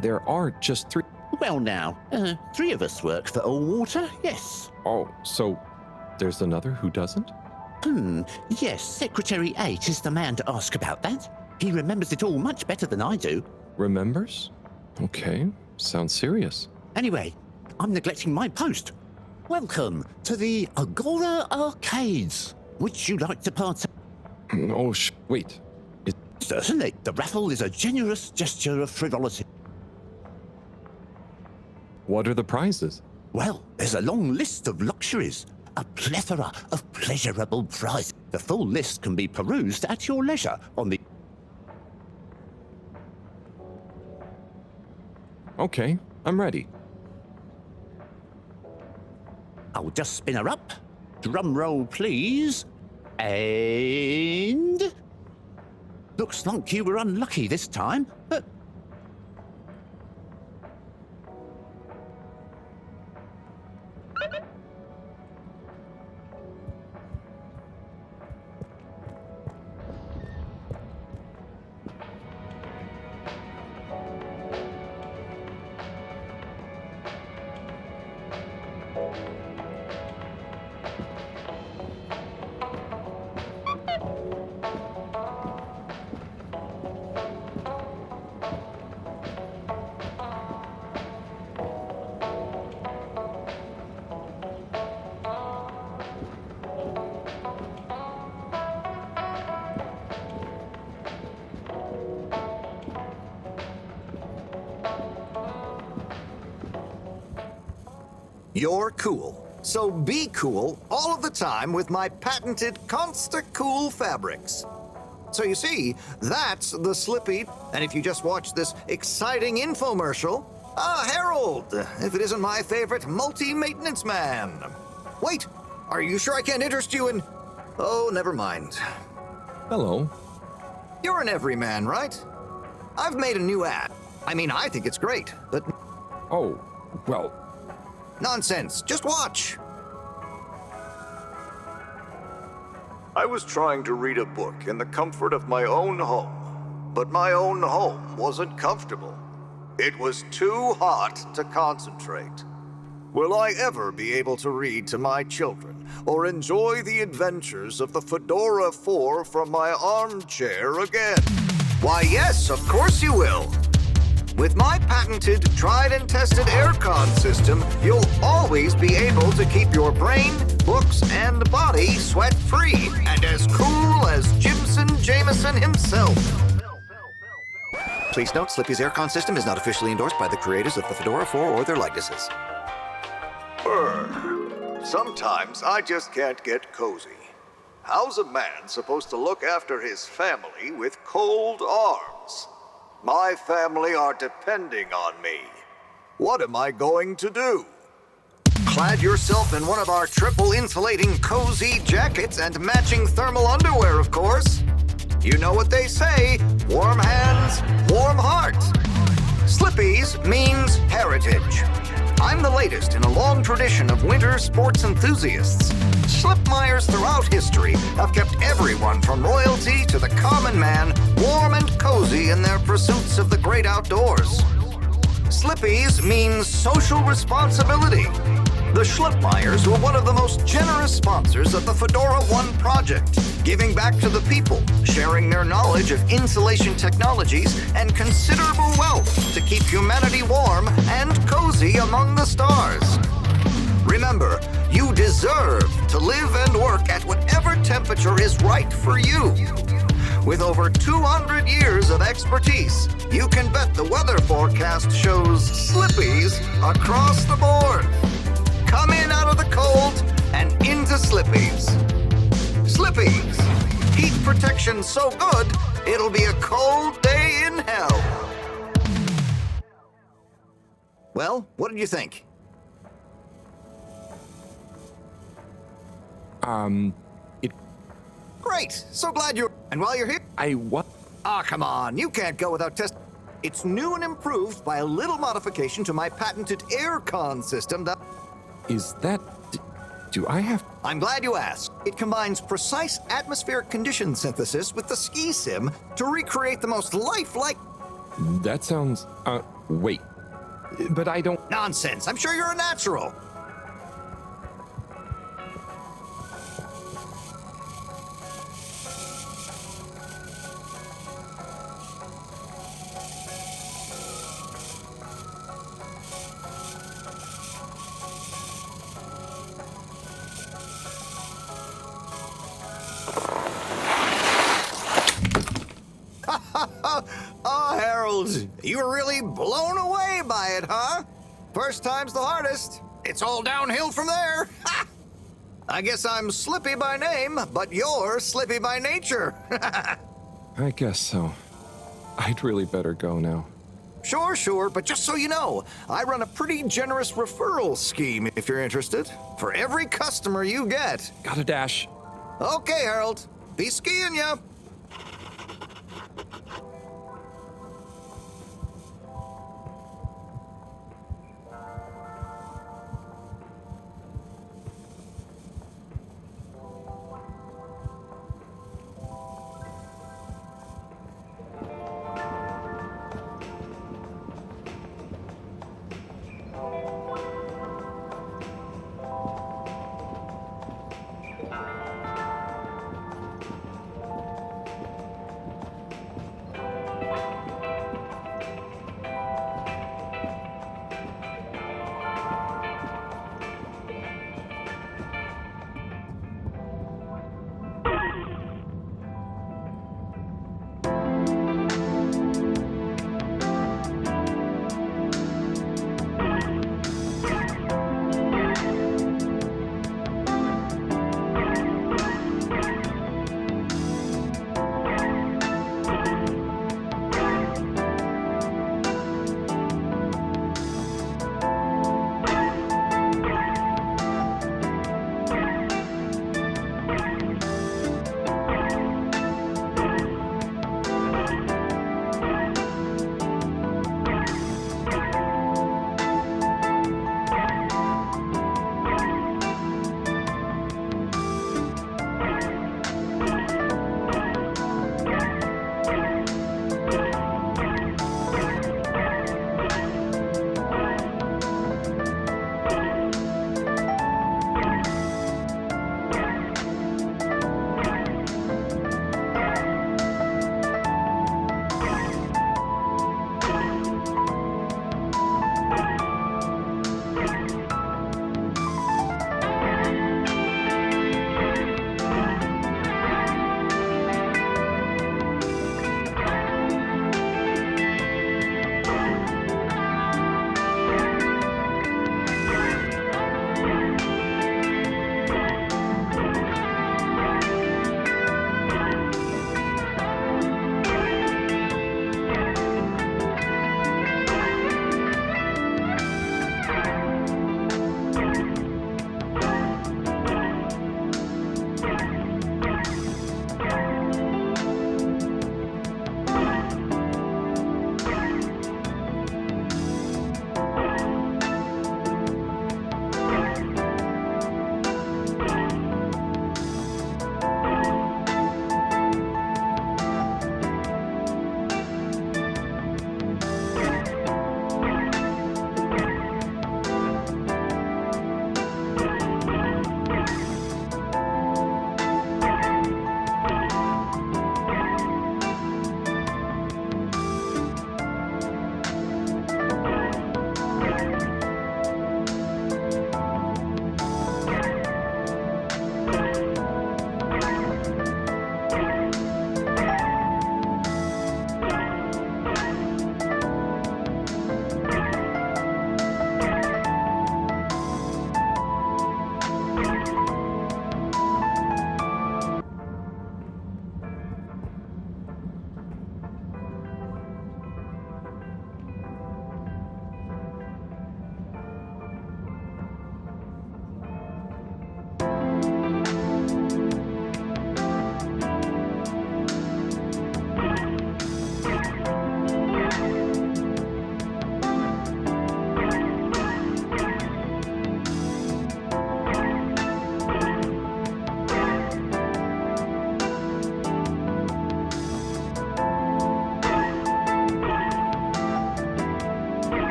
There are just 3... Well now, 3 of us work for Allwater, yes. Oh, so there's another who doesn't? Yes, Secretary 8 is the man to ask about that. He remembers it all much better than I do. Remembers? Okay, sounds serious. Anyway, I'm neglecting my post. Welcome to the Agora Arcades. Would you like to partake? Oh, wait. Certainly. The raffle is a generous gesture of frivolity. What are the prizes? Well, there's a long list of luxuries. A plethora of pleasurable prizes. The full list can be perused at your leisure on the... Okay, I'm ready. I'll just spin her up. Drum roll, please. And... Looks like you were unlucky this time, but... You're cool. So be cool all of the time with my patented Consta-Cool fabrics. So you see, that's the Slippy. And if you just watch this exciting infomercial, Harold, if it isn't my favorite multi-maintenance man. Wait, are you sure I can't interest you in... Oh, never mind. Hello. You're an everyman, right? I've made a new ad. I mean, I think it's great, but... Oh, well... Nonsense. Just watch. I was trying to read a book in the comfort of my own home, but my own home wasn't comfortable. It was too hot to concentrate. Will I ever be able to read to my children or enjoy the adventures of the Fedora 4 from my armchair again? Why, yes, of course you will. With my patented, tried and tested aircon system, you'll always be able to keep your brain, books, and body sweat-free and as cool as Jimson Jameson himself. Please note, Slippy's aircon system is not officially endorsed by the creators of the Fedora 4 or their likenesses. Sometimes I just can't get cozy. How's a man supposed to look after his family with cold arms? My family are depending on me. What am I going to do? Clad yourself in one of our triple insulating cozy jackets and matching thermal underwear, of course. You know what they say, warm hands, warm heart. Slippy's means heritage. I'm the latest in a long tradition of winter sports enthusiasts. Slipmeyers throughout history have kept everyone from royalty to the common man warm and cozy in their pursuits of the great outdoors. Slippy's means social responsibility. The Schlipmeyers were one of the most generous sponsors of the Fedora 1 project, giving back to the people, sharing their knowledge of insulation technologies and considerable wealth to keep humanity warm and cozy among the stars. Remember, you deserve to live and work at whatever temperature is right for you. With over 200 years of expertise, you can bet the weather forecast shows Slippies across the board. come in out of the cold and into Slippies. Slippies. Heat protection so good, it'll be a cold day in hell. Well, what did you think? It. Great. So glad you're... And while you're here... What? Ah, come on. You can't go without test... It's new and improved by a little modification to my patented aircon system that... Is that... Do I have... I'm glad you asked. It combines precise atmospheric condition synthesis with the ski sim to recreate the most lifelike... That sounds... wait. But I don't... Nonsense. I'm sure you're a natural. Oh, Harold, you were really blown away by it, huh? First time's the hardest. It's all downhill from there. I guess I'm Slippy by name, but you're Slippy by nature. I guess so. I'd really better go now. Sure, but just so you know, I run a pretty generous referral scheme if you're interested. For every customer you get. Gotta dash. Okay, Harold. Be skiing ya.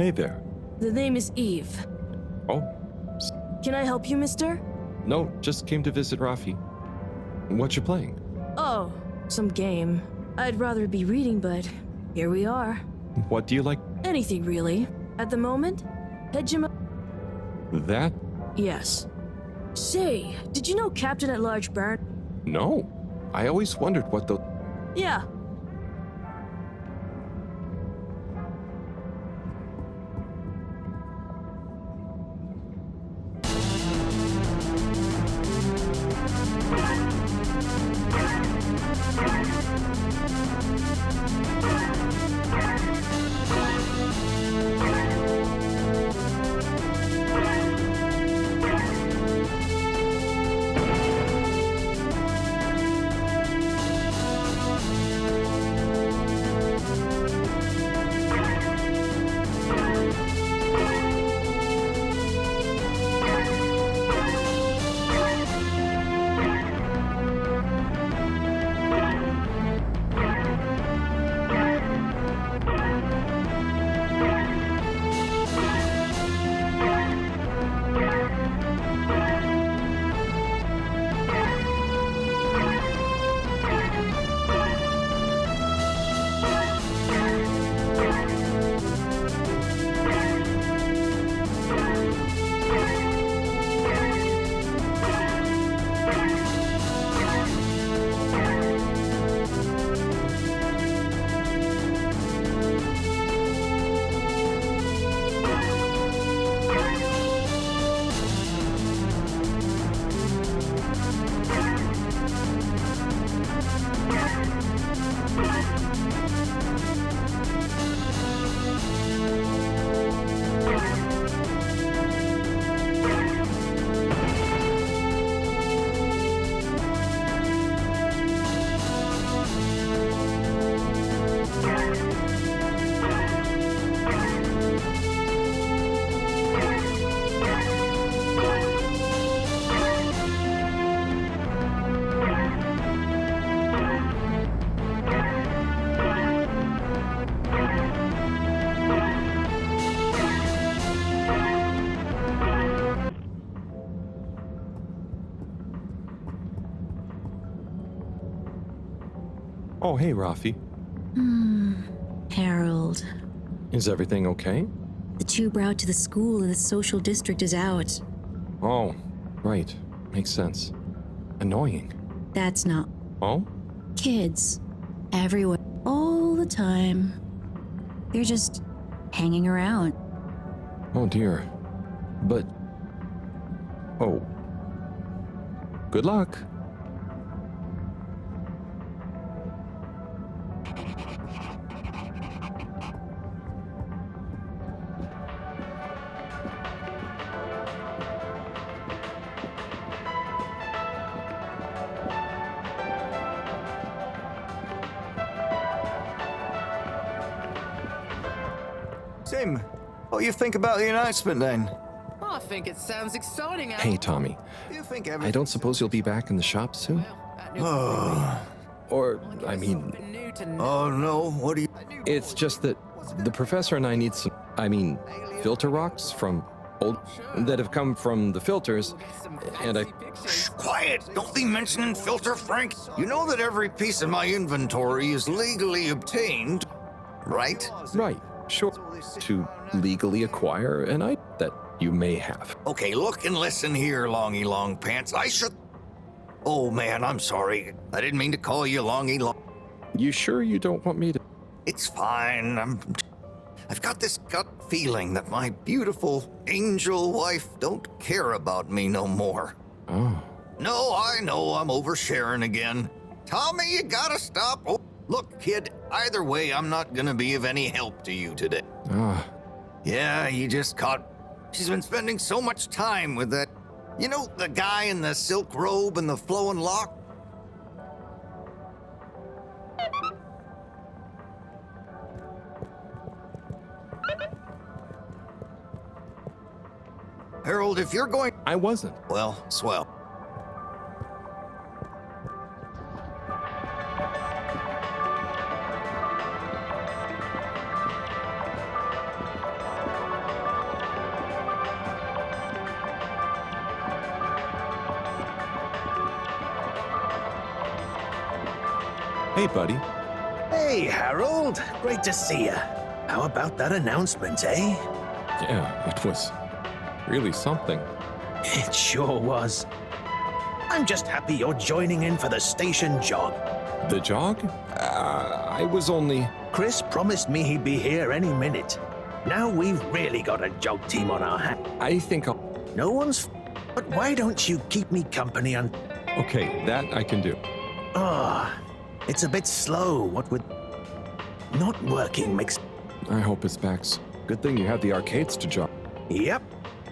Hey there. The name is Eve. Oh, Can I help you, mister? no, just came to visit Rafi. What you playing? Oh, some game. I'd rather be reading, but here we are. What do you like? Anything, really. At the moment, Hegemon. That? Yes. Say, did you know Captain at Large Baron? No. I always wondered what the... Yeah. Oh, hey, Rafi. Harold. Is everything okay? The tube route to the school in the social district is out. Oh, right. Makes sense. Annoying. That's not. Oh? Kids. Everywhere. All the time. They're just hanging around. Oh, dear. But... Oh. Good luck. Tim, what do you think about the announcement then? Oh, I think it sounds exciting. Hey, Tommy. I don't suppose you'll be back in the shop soon? Or, I mean... Oh, no, what do you... It's just that the professor and I need some, filter rocks from old... that have come from the filters, and I... Shh, quiet! Don't be mentioning filter, Frank. You know that every piece of my inventory is legally obtained, right? Right, sure. To legally acquire an item that you may have. Okay, look and listen here, Longy Long Pants. I should... Oh, man, I'm sorry. I didn't mean to call you Longy Long... You sure you don't want me to... It's fine. I've got this gut feeling that my beautiful angel wife don't care about me no more. Oh. No, I know I'm oversharing again. Tommy, you gotta stop. Oh, look, kid, either way, I'm not gonna be of any help to you today. Ah. Yeah, you just caught... She's been spending so much time with that... You know, the guy in the silk robe and the flowing lock? Harold, if you're going... I wasn't. Well, swell. Hey, buddy. Hey, Harold. Great to see you. How about that announcement, eh? Yeah, it was really something. It sure was. I'm just happy you're joining in for the station jog. The jog? I was only... Chris promised me he'd be here any minute. Now we've really got a jog team on our hands. I think I'll... No one's... But why don't you keep me company on... Okay, that I can do. It's a bit slow, what with... Not working makes... I hope it's back. Good thing you have the arcades to jog. Yep.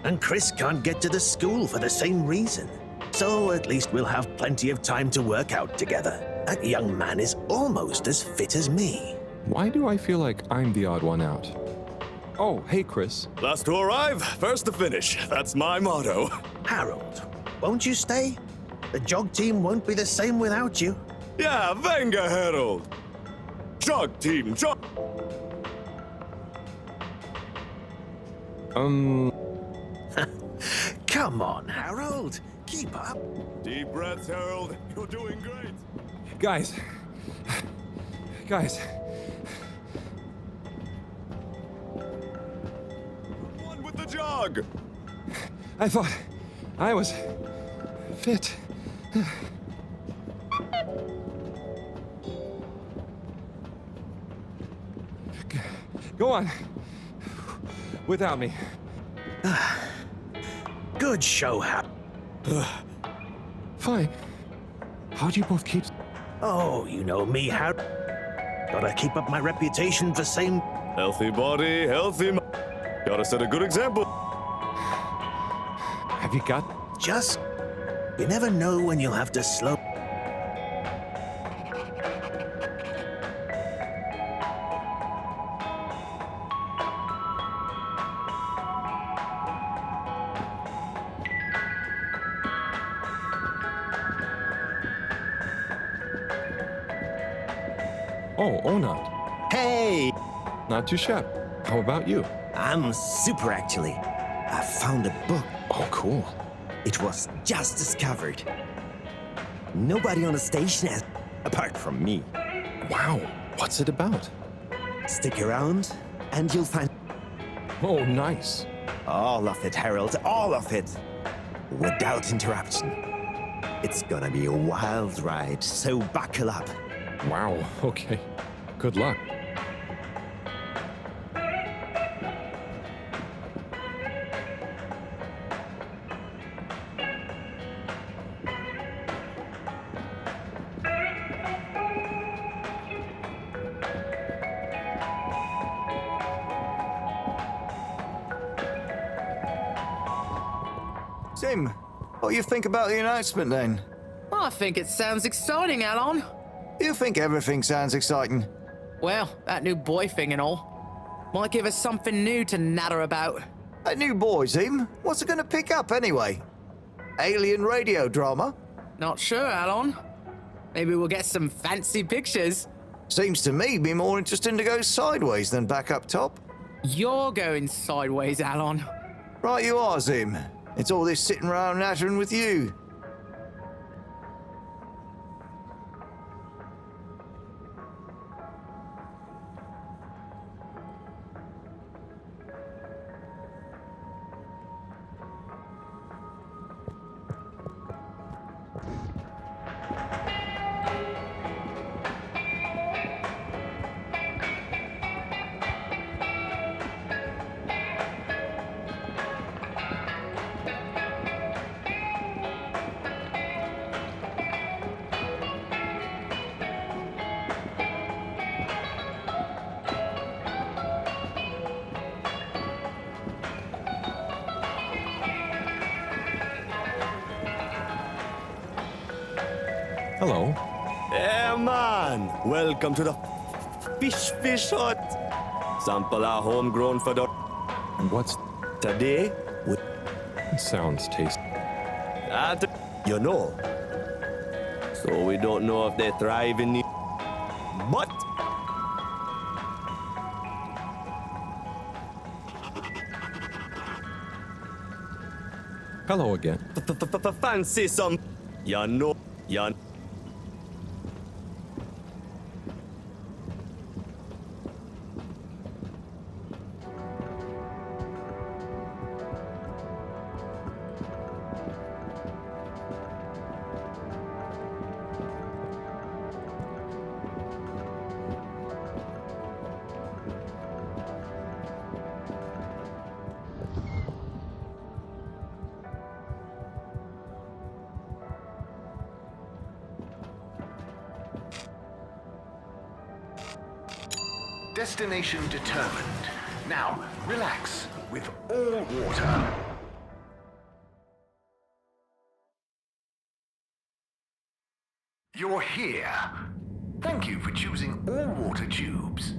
And Chris can't get to the school for the same reason. So at least we'll have plenty of time to work out together. That young man is almost as fit as me. Why do I feel like I'm the odd one out? Oh, hey, Chris. Last to arrive, first to finish. That's my motto. Harold, won't you stay? The jog team won't be the same without you. Yeah, venga, Harold. Jog team, jog. Come on, Harold. Keep up. Deep breaths, Harold. You're doing great. Guys. One with the jog. I thought I was fit. Go on. Without me. Good show, Hap. Fine. How do you both keep... Oh, you know me, Hap. Gotta keep up my reputation for same... Healthy body, healthy mind. Gotta set a good example. Have you got... Just... You never know when you'll have to slow... Oh, Onat. Hey! Not too shabby. How about you? I'm super, actually. I found a book. Oh, cool. It was just discovered. Nobody on the station has, apart from me. Wow. What's it about? Stick around, and you'll find... Oh, nice. All of it, Harold. All of it. Without interruption. It's gonna be a wild ride, so buckle up. Wow. Okay. Good luck. Sim, what do you think about the announcement then? I think it sounds exciting, Alon. You think everything sounds exciting? Well, that new boy thing and all. Might give us something new to natter about. A new boy, Sim? What's it gonna pick up anyway? Alien radio drama? Not sure, Alon. Maybe we'll get some fancy pictures. Seems to me be more interesting to go sideways than back up top. You're going sideways, Alon. Right you are, Sim. It's all this sitting around nattering with you. Hello. Yeah, man. Welcome to the fish hut. Sample our homegrown for the... What's... Today, Sounds tasty. you know. So we don't know if they thrive in the... But... Hello again. Fancy some... You know... Destination determined. Now, relax with all water. You're here. Thank you for choosing all water tubes.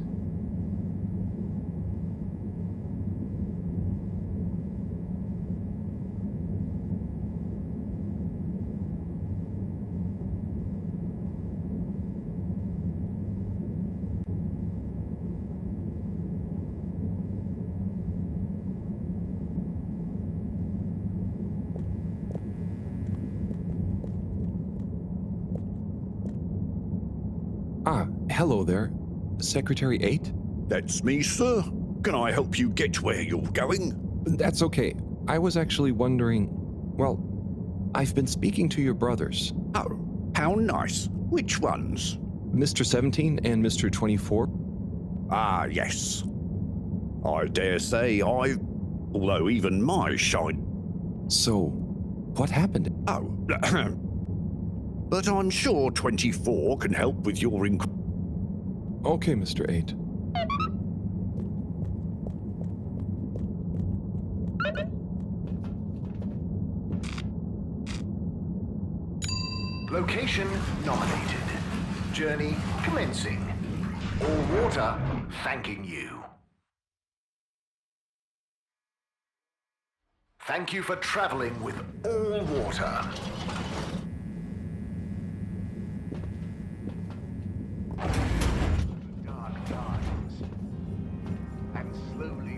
Hello there. Secretary 8? That's me, sir. Can I help you get where you're going? That's okay. I was actually wondering... Well, I've been speaking to your brothers. Oh, how nice. Which ones? Mr. 17 and Mr. 24. Ah, yes. I dare say although even my shine... So, what happened? Oh, but I'm sure 24 can help with your Okay, Mr. 8. Location nominated. Journey commencing. All water thanking you. Thank you for traveling with all water.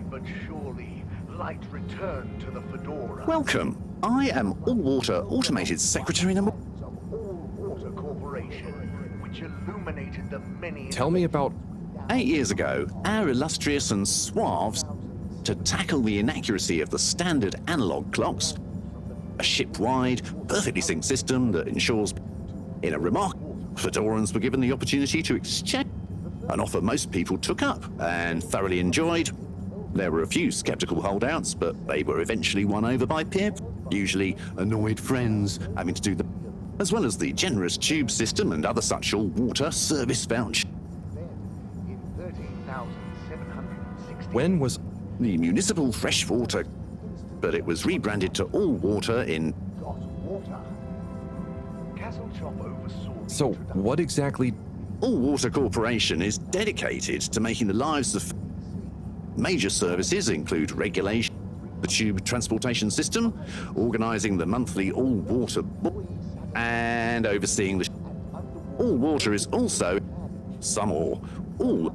But surely, light returned to the Fedora. Welcome. I am All Water Automated Secretary number... All Water Corporation, which illuminated the many... Tell me about... 8 years ago, our illustrious and suave to tackle the inaccuracy of the standard analog clocks, a ship-wide, perfectly synced system that ensures, in a remark, Fedorans were given the opportunity to exchange, an offer most people took up and thoroughly enjoyed. There were a few skeptical holdouts, but they were eventually won over by peer, usually annoyed friends having to do the... as well as the generous tube system and other such all-water service voucher. When was... The municipal freshwater, but it was rebranded to All Water in... So, what exactly... All Water Corporation is dedicated to making the lives of... Major services include regulation, the tube transportation system, organising the monthly all-water and overseeing the... All Water is also some or all...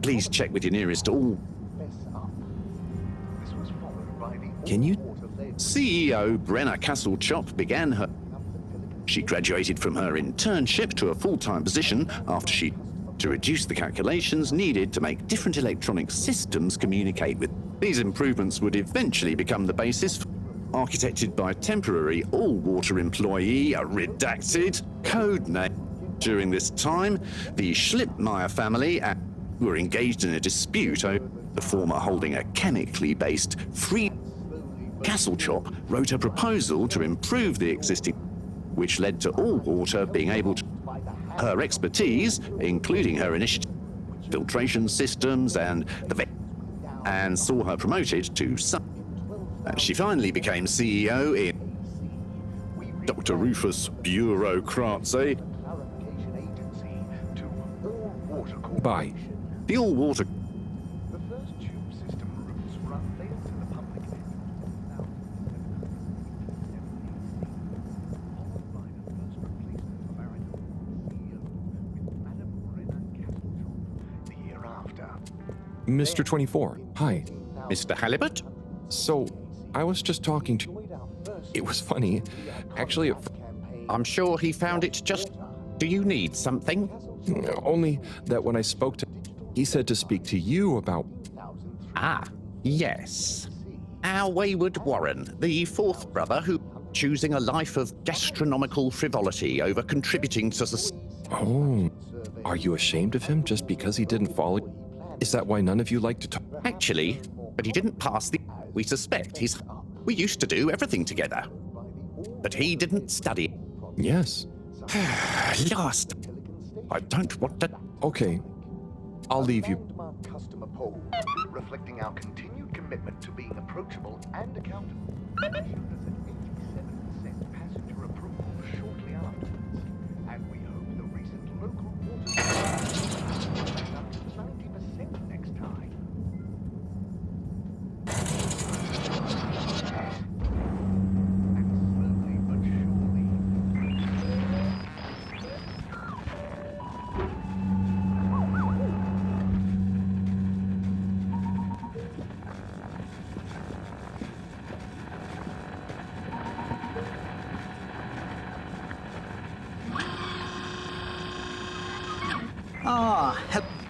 Please check with your nearest all... Can you... CEO Brenna Castle-Chop began her... She graduated from her internship to a full-time position after she... to reduce the calculations needed to make different electronic systems communicate with. These improvements would eventually become the basis for architected by a temporary all-water employee, a redacted code name. During this time, the Schlippmeyer family were engaged in a dispute over the former holding a chemically based free... Castle-Chop wrote a proposal to improve the existing, which led to All Water being able to... Her expertise, including her initiative, filtration systems and saw her promoted to she finally became CEO in Dr. Rufus Bureaucracy. Bye. The All Water... Mr. 24, hi. Mr. Halibut? So, I was just talking to... It was funny. Actually, I'm sure he found it just... Do you need something? Only that when I spoke to... He said to speak to you about... Ah, yes. Our wayward Warren, the fourth brother who... choosing a life of gastronomical frivolity over contributing to society. Oh, are you ashamed of him just because he didn't follow... Is that why none of you like to talk? Actually, but he didn't pass the... We suspect we used to do everything together. But he didn't study. Yes. Last. I don't want to... Okay. I'll leave you. reflecting our continued commitment to being approachable and accountable. Showed us an 87% passenger approval shortly afterwards, and we hope the recent local water is up to 90% next time.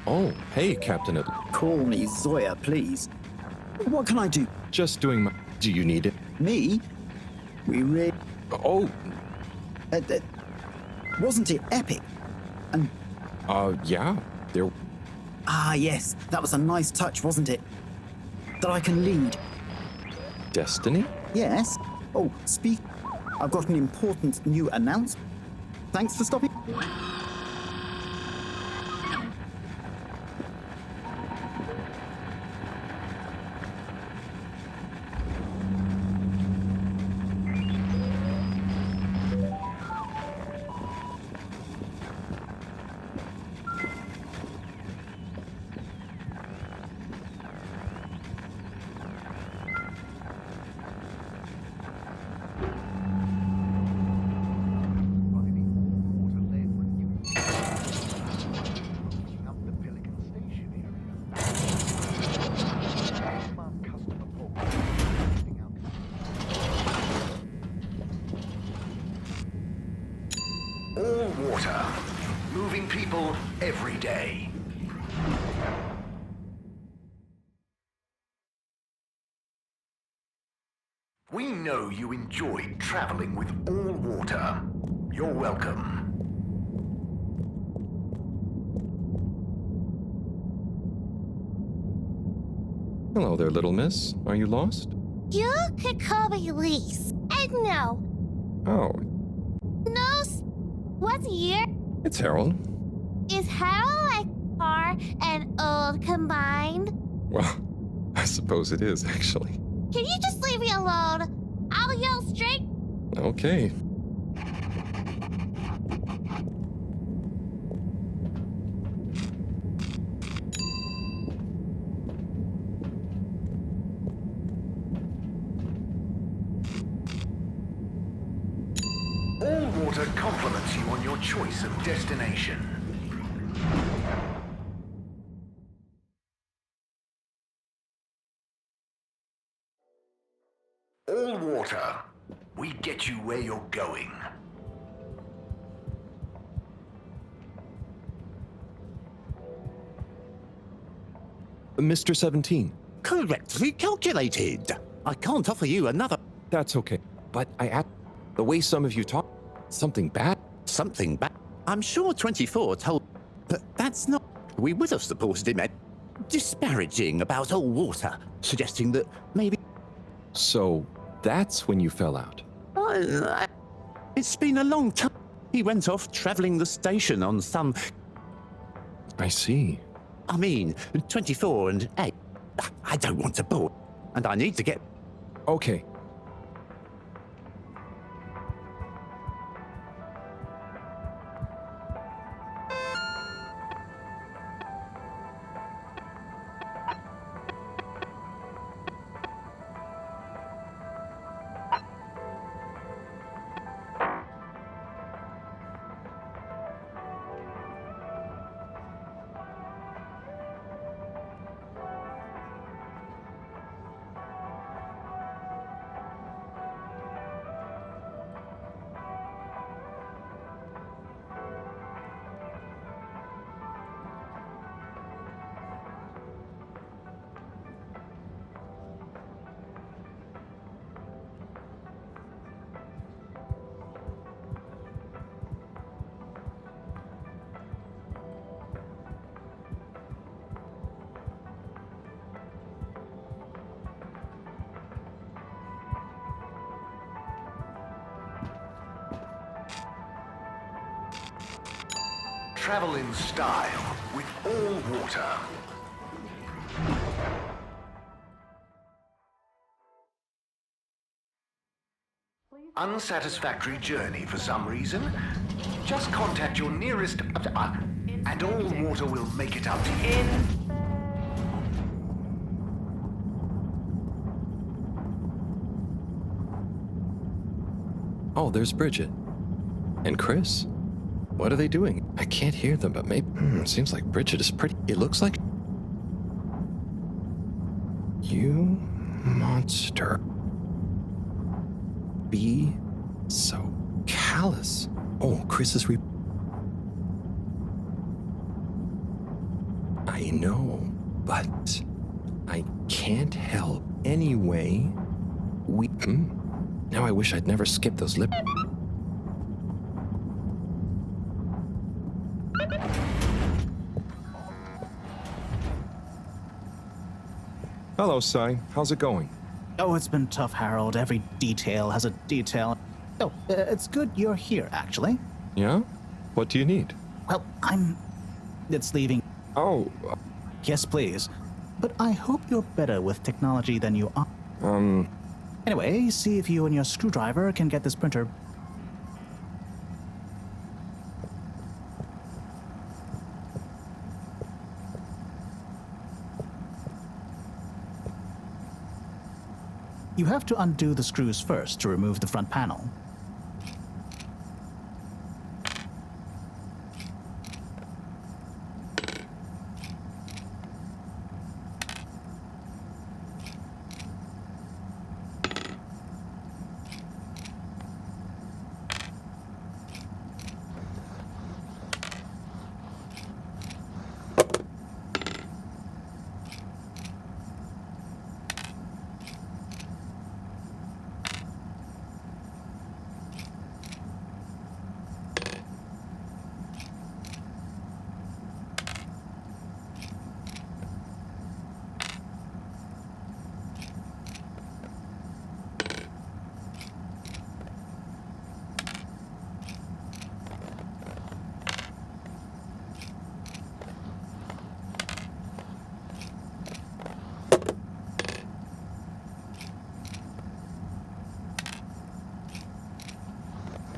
Oh, hey, Captain. Call me Zoya, please. What can I do? Just doing my... Do you need it? Me? We really... Oh. Wasn't it epic? And... Yeah. There... Ah, yes. That was a nice touch, wasn't it? That I can lead. Destiny? Yes. Oh, speak... I've got an important new announcement. Thanks for stopping. All water. Moving people every day. We know you enjoyed traveling with all water. You're welcome. Hello there, little miss. Are you lost? You could call me Lise. And no. Oh, No. What's here? it's Harold. Is Harold like car and old combined? Well, I suppose it is, actually. Can you just leave me alone? I'll yell straight. Okay. All water compliments you on your choice of destination. All water. We get you where you're going. Mr. 17. Correctly calculated. I can't offer you another. That's okay. But the way some of you talk, something bad? Something bad? I'm sure 24 told. But that's not. We would have supported him. Disparaging about all water, suggesting that maybe. So that's when you fell out. It's been a long time. He went off traveling the station on some. I see. I mean, 24 and 8. I don't want to bore. And I need to get. Okay. Travel in style with all water. unsatisfactory journey for some reason, just contact your nearest... and all water will make it up to you. Oh, there's Bridget. And Chris. What are they doing? I can't hear them, but maybe... seems like Bridget is pretty... It looks like... You monster. Be so callous. Oh, Chris is I know, but I can't help anyway. Now I wish I'd never skipped those lip... Hello, Sai. How's it going? Oh, it's been tough, Harold. Every detail has a detail. Oh, it's good you're here, actually. Yeah? What do you need? Well, It's leaving. Oh. Yes, please. But I hope you're better with technology than you are. Anyway, see if you and your screwdriver can get this printer. You have to undo the screws first to remove the front panel.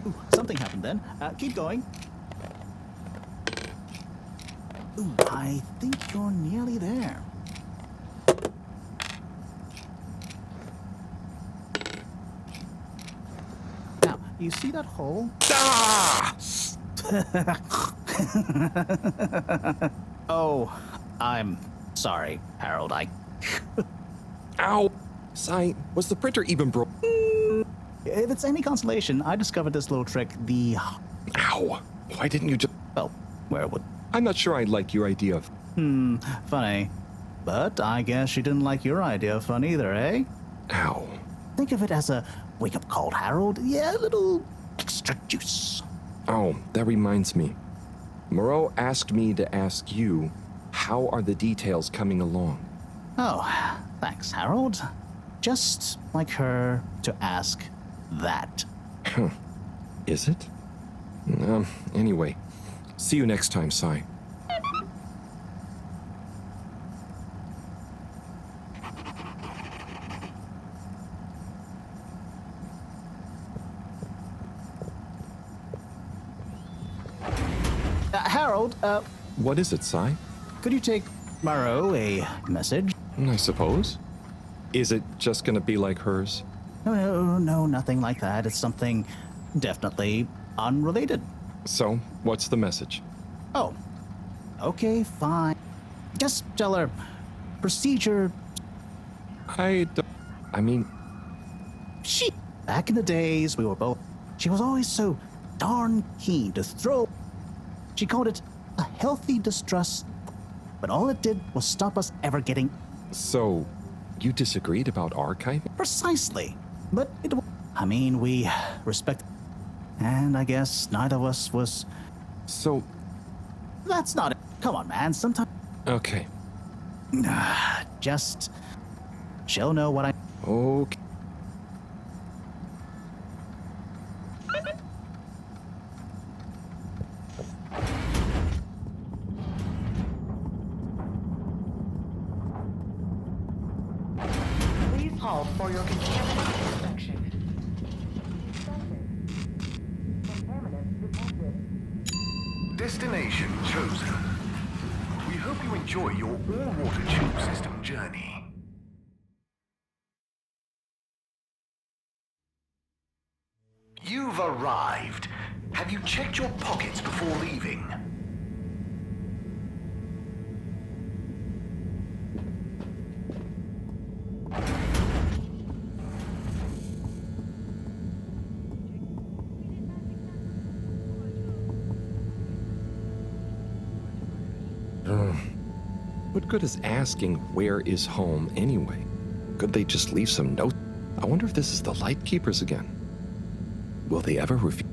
Ooh, something happened then. Keep going. Ooh, I think you're nearly there. Now, you see that hole? Ah! Oh, I'm sorry, Harold. Ow! Sai, was the printer even broke? If it's any consolation, I discovered this little trick, the... Ow! Why didn't you just... Well, where would... I'm not sure I like your idea of... Funny. But I guess she didn't like your idea of fun either, eh? Ow. Think of it as a wake-up call, Harold. Yeah, a little extra juice. Oh, that reminds me. Moreau asked me to ask you, how are the details coming along? Oh, thanks, Harold. Just like her to ask that. Huh. Is it? Anyway, see you next time, Sai. Harold, What is it, Sai? could you take Moreau a message? I suppose. Is it just gonna be like hers? No, nothing like that. It's something definitely unrelated. So, what's the message? Oh, okay, fine. Just tell her procedure. I mean... She... Back in the days, we were both... She was always so darn keen to throw... She called it a healthy distrust, but all it did was stop us ever getting... So, you disagreed about archiving? Precisely. But it... I mean, we respect... And I guess neither of us was... So... That's not it. Come on, man. Sometimes... Okay. Just... She'll know what I... Okay. Please halt for your contaminant inspection. Destination chosen. We hope you enjoy your all-water tube system journey. You've arrived. Have you checked your pockets before leaving? What good is asking where is home anyway? Could they just leave some note? I wonder if this is the Lightkeepers again. Will they ever refuse?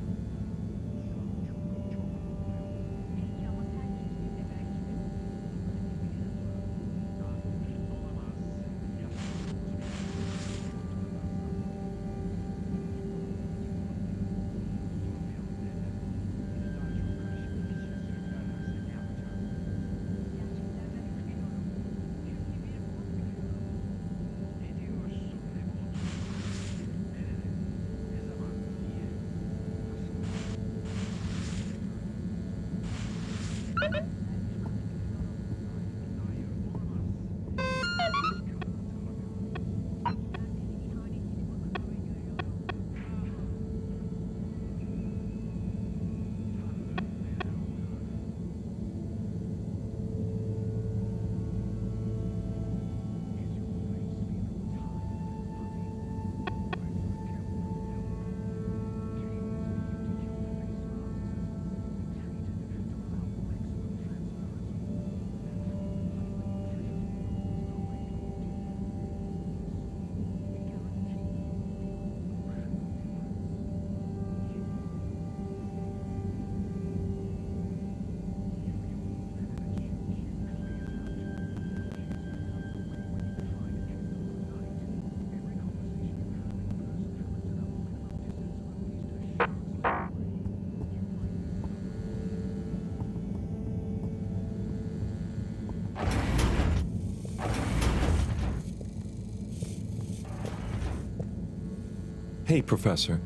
Hey, Professor.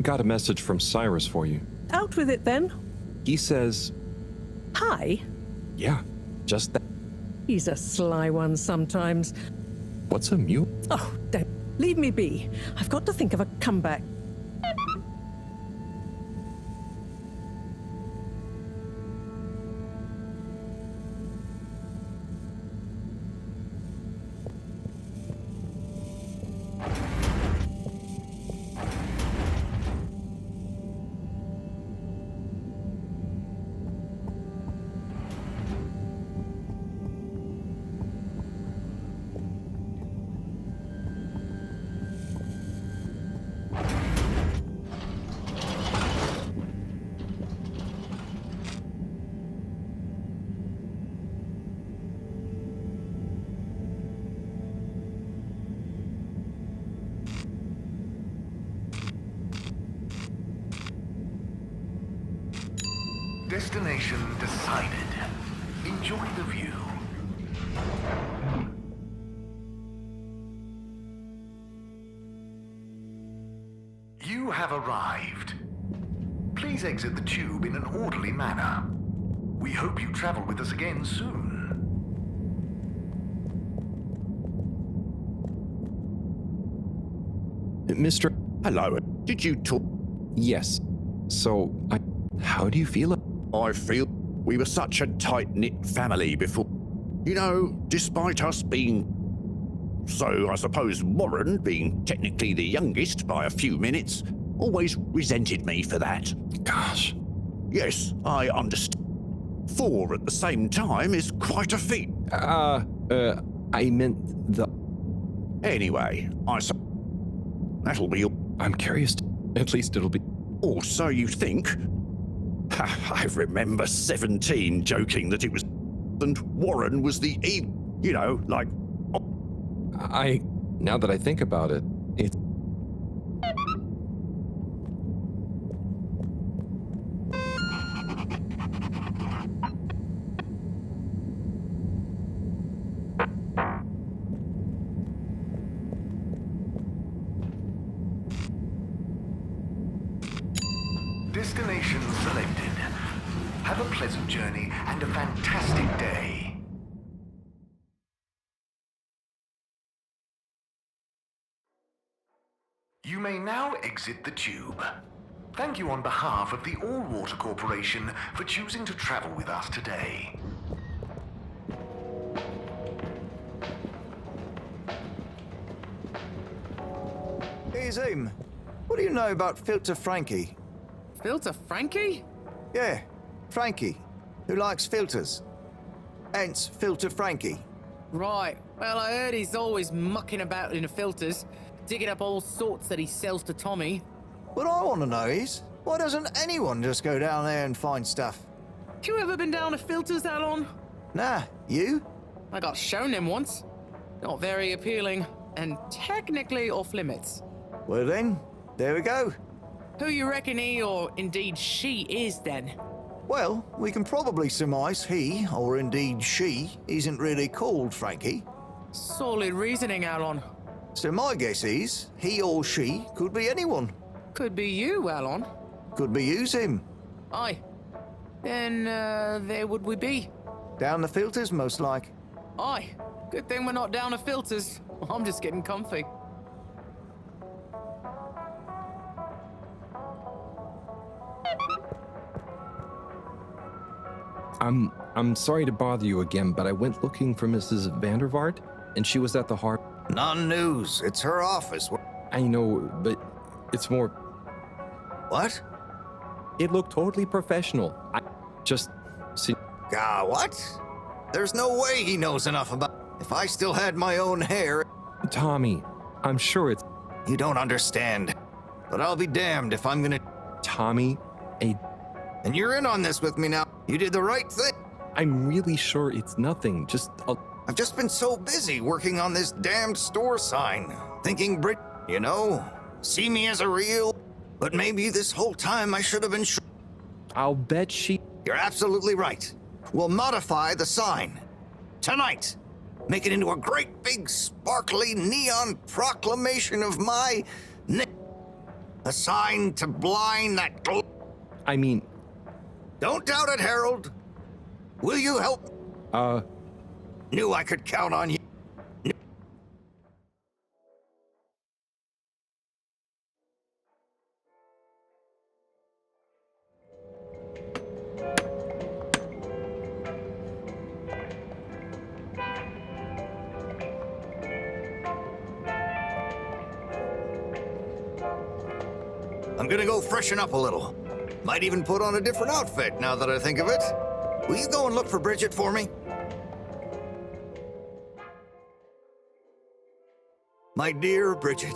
Got a message from Cyrus for you. Out with it then. He says... Hi. Yeah, just that. He's a sly one sometimes. What's a mule? Oh, don't. Leave me be. I've got to think of a comeback. Destination decided. Enjoy the view. You have arrived. Please exit the tube in an orderly manner. We hope you travel with us again soon. Mr. Hello. Did you talk? Yes. So, how do you feel? I feel we were such a tight-knit family before. You know, despite us being... So, I suppose Warren, being technically the youngest by a few minutes, always resented me for that. Gosh. Yes, I understand. 4 at the same time is quite a feat. I meant the... Anyway, that'll be all. I'm curious. At least it'll be... Oh, so you think? I remember 17 joking that it was... and Warren was the you know, like... Now that I think about it, it's... Destination selected. Have a pleasant journey and a fantastic day. You may now exit the tube. Thank you on behalf of the All Water Corporation for choosing to travel with us today. Hey, Zoom. What do you know about Filter Frankie? Filter Frankie? Yeah, Frankie, who likes filters. Hence, Filter Frankie. Right. Well, I heard he's always mucking about in the filters, digging up all sorts that he sells to Tommy. What I want to know is, why doesn't anyone just go down there and find stuff? You ever been down to filters, Alon? Nah, you? I got shown them once. Not very appealing, and technically off limits. Well then, there we go. Who you reckon he, or indeed she, is then? Well, we can probably surmise he, or indeed she, isn't really called Frankie. Solid reasoning, Alon. So my guess is, he or she could be anyone. Could be you, Alon. Could be you, Zim. Aye. Then, there would we be. Down the filters, most like. Aye. Good thing we're not down to filters. I'm just getting comfy. I'm sorry to bother you again, but I went looking for Mrs. Vandervaart, and she was at the heart. Non-news. It's her office. I know, but it's more... What? It looked totally professional. I just... see... What? There's no way he knows enough about... If I still had my own hair... Tommy, I'm sure it's... You don't understand. But I'll be damned if I'm gonna... Tommy, And you're in on this with me now. You did the right thing. I'm really sure it's nothing, just a... I've just been so busy working on this damned store sign. Thinking Brit... You know, see me as a real... But maybe this whole time I should have been sure. I'll bet she... You're absolutely right. We'll modify the sign. Tonight. Make it into a great big sparkly neon proclamation of my... A sign to blind that... I mean... Don't doubt it, Harold. Will you help? Knew I could count on you. I'm gonna go freshen up a little. Might even put on a different outfit now that I think of it. Will you go and look for Bridget for me? My dear Bridget,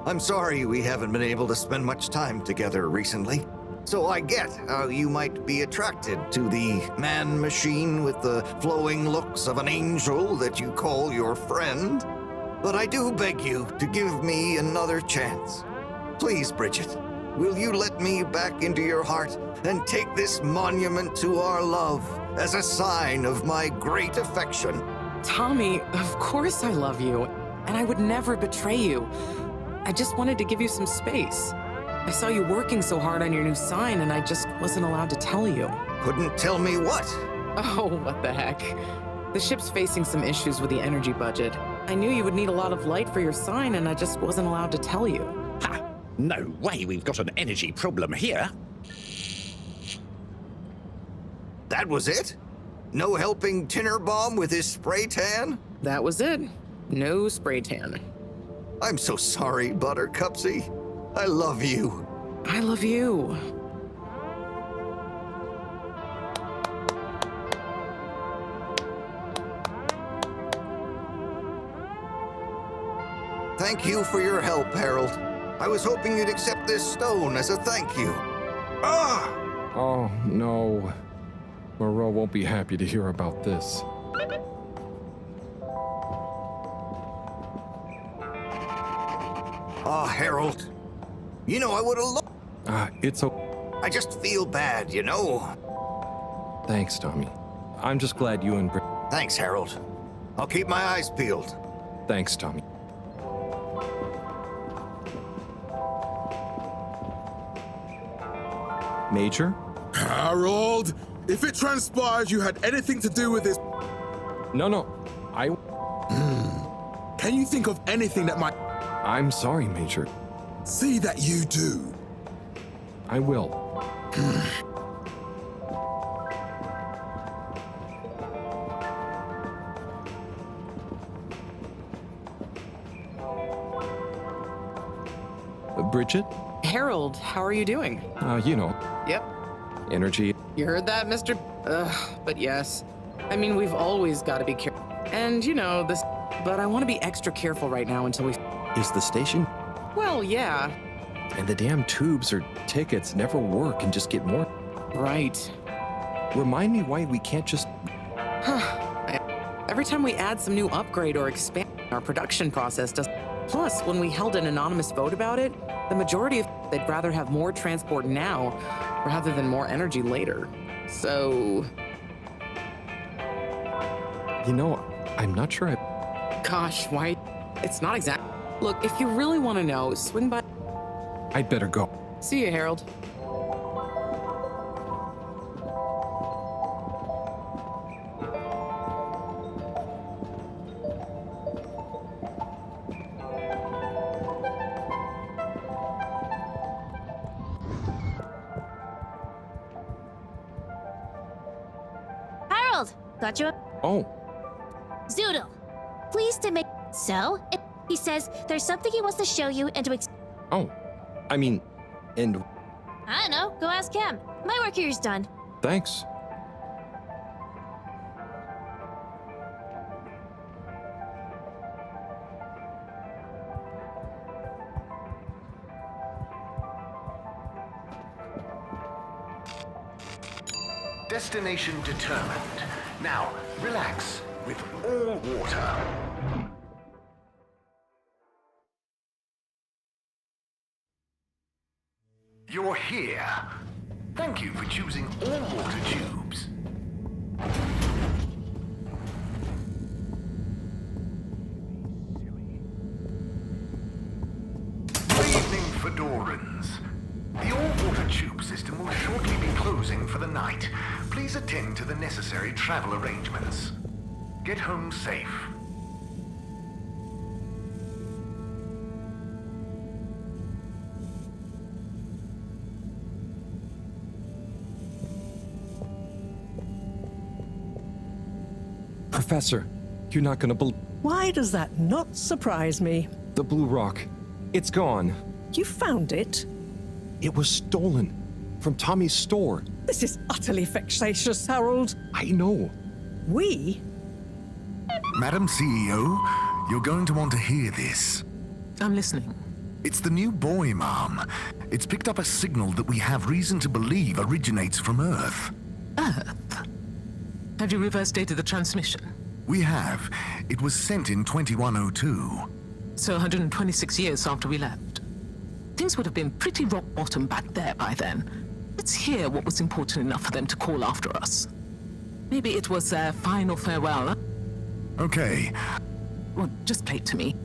I'm sorry we haven't been able to spend much time together recently. So I get how you might be attracted to the man-machine with the flowing looks of an angel that you call your friend. But I do beg you to give me another chance. Please, Bridget, will you let me back into your heart and take this monument to our love as a sign of my great affection? Tommy, of course I love you, and I would never betray you. I just wanted to give you some space. I saw you working so hard on your new sign, and I just wasn't allowed to tell you. Couldn't tell me what? Oh, what the heck. The ship's facing some issues with the energy budget. I knew you would need a lot of light for your sign, and I just wasn't allowed to tell you. Ha! No way we've got an energy problem here. That was it? No helping Tinnerbomb with his spray tan? That was it. No spray tan. I'm so sorry, Buttercupsy. I love you. I love you. Thank you for your help, Harold. I was hoping you'd accept this stone as a thank you. Ah! Oh, no. Moreau won't be happy to hear about this. Ah, Harold. You know, I would have loved... It's okay. I just feel bad, you know? Thanks, Tommy. I'm just glad you and Thanks, Harold. I'll keep my eyes peeled. Thanks, Tommy. Major, Harold, if it transpires you had anything to do with this... No, I... Can you think of anything that might... I'm sorry, Major. See that you do. I will. Bridget? Harold, how are you doing? You know. Yep. Energy. You heard that, Mr. But yes. I mean, we've always got to be careful. And, you know, this... But I want to be extra careful right now until we... Is the station? Well, yeah. And the damn tubes or tickets never work and just get more... Right. Remind me why we can't just... Every time we add some new upgrade or expand, our production process does... Plus, when we held an anonymous vote about it, the majority of they'd rather have more transport now rather than more energy later. So... You know, I'm not sure Gosh, why? It's not exact. Look, if you really want to know, swing by... I'd better go. See you, Harold. Harold, got you. Oh. Zoodle, pleased to make. So, he says there's something he wants to show you and to. Oh. I mean, and... I don't know. Go ask him. My work here's done. Thanks. Destination determined. Now, relax with all water. You're here. Thank you for choosing all water tubes. Good evening, Fedorans. The all-water tube system will shortly be closing for the night. Please attend to the necessary travel arrangements. Get home safe. Professor, you're not gonna believe... Why does that not surprise me? The blue rock. It's gone. You found it? It was stolen. From Tommy's store. This is utterly vexatious, Harold. I know. We? Madam CEO, you're going to want to hear this. I'm listening. It's the new buoy, Ma'am. It's picked up a signal that we have reason to believe originates from Earth. Earth? Have you reverse dated the transmission? We have. It was sent in 2102. So 126 years after we left. Things would have been pretty rock bottom back there by then. Let's hear what was important enough for them to call after us. Maybe it was their final farewell. Okay. Well, just play it to me.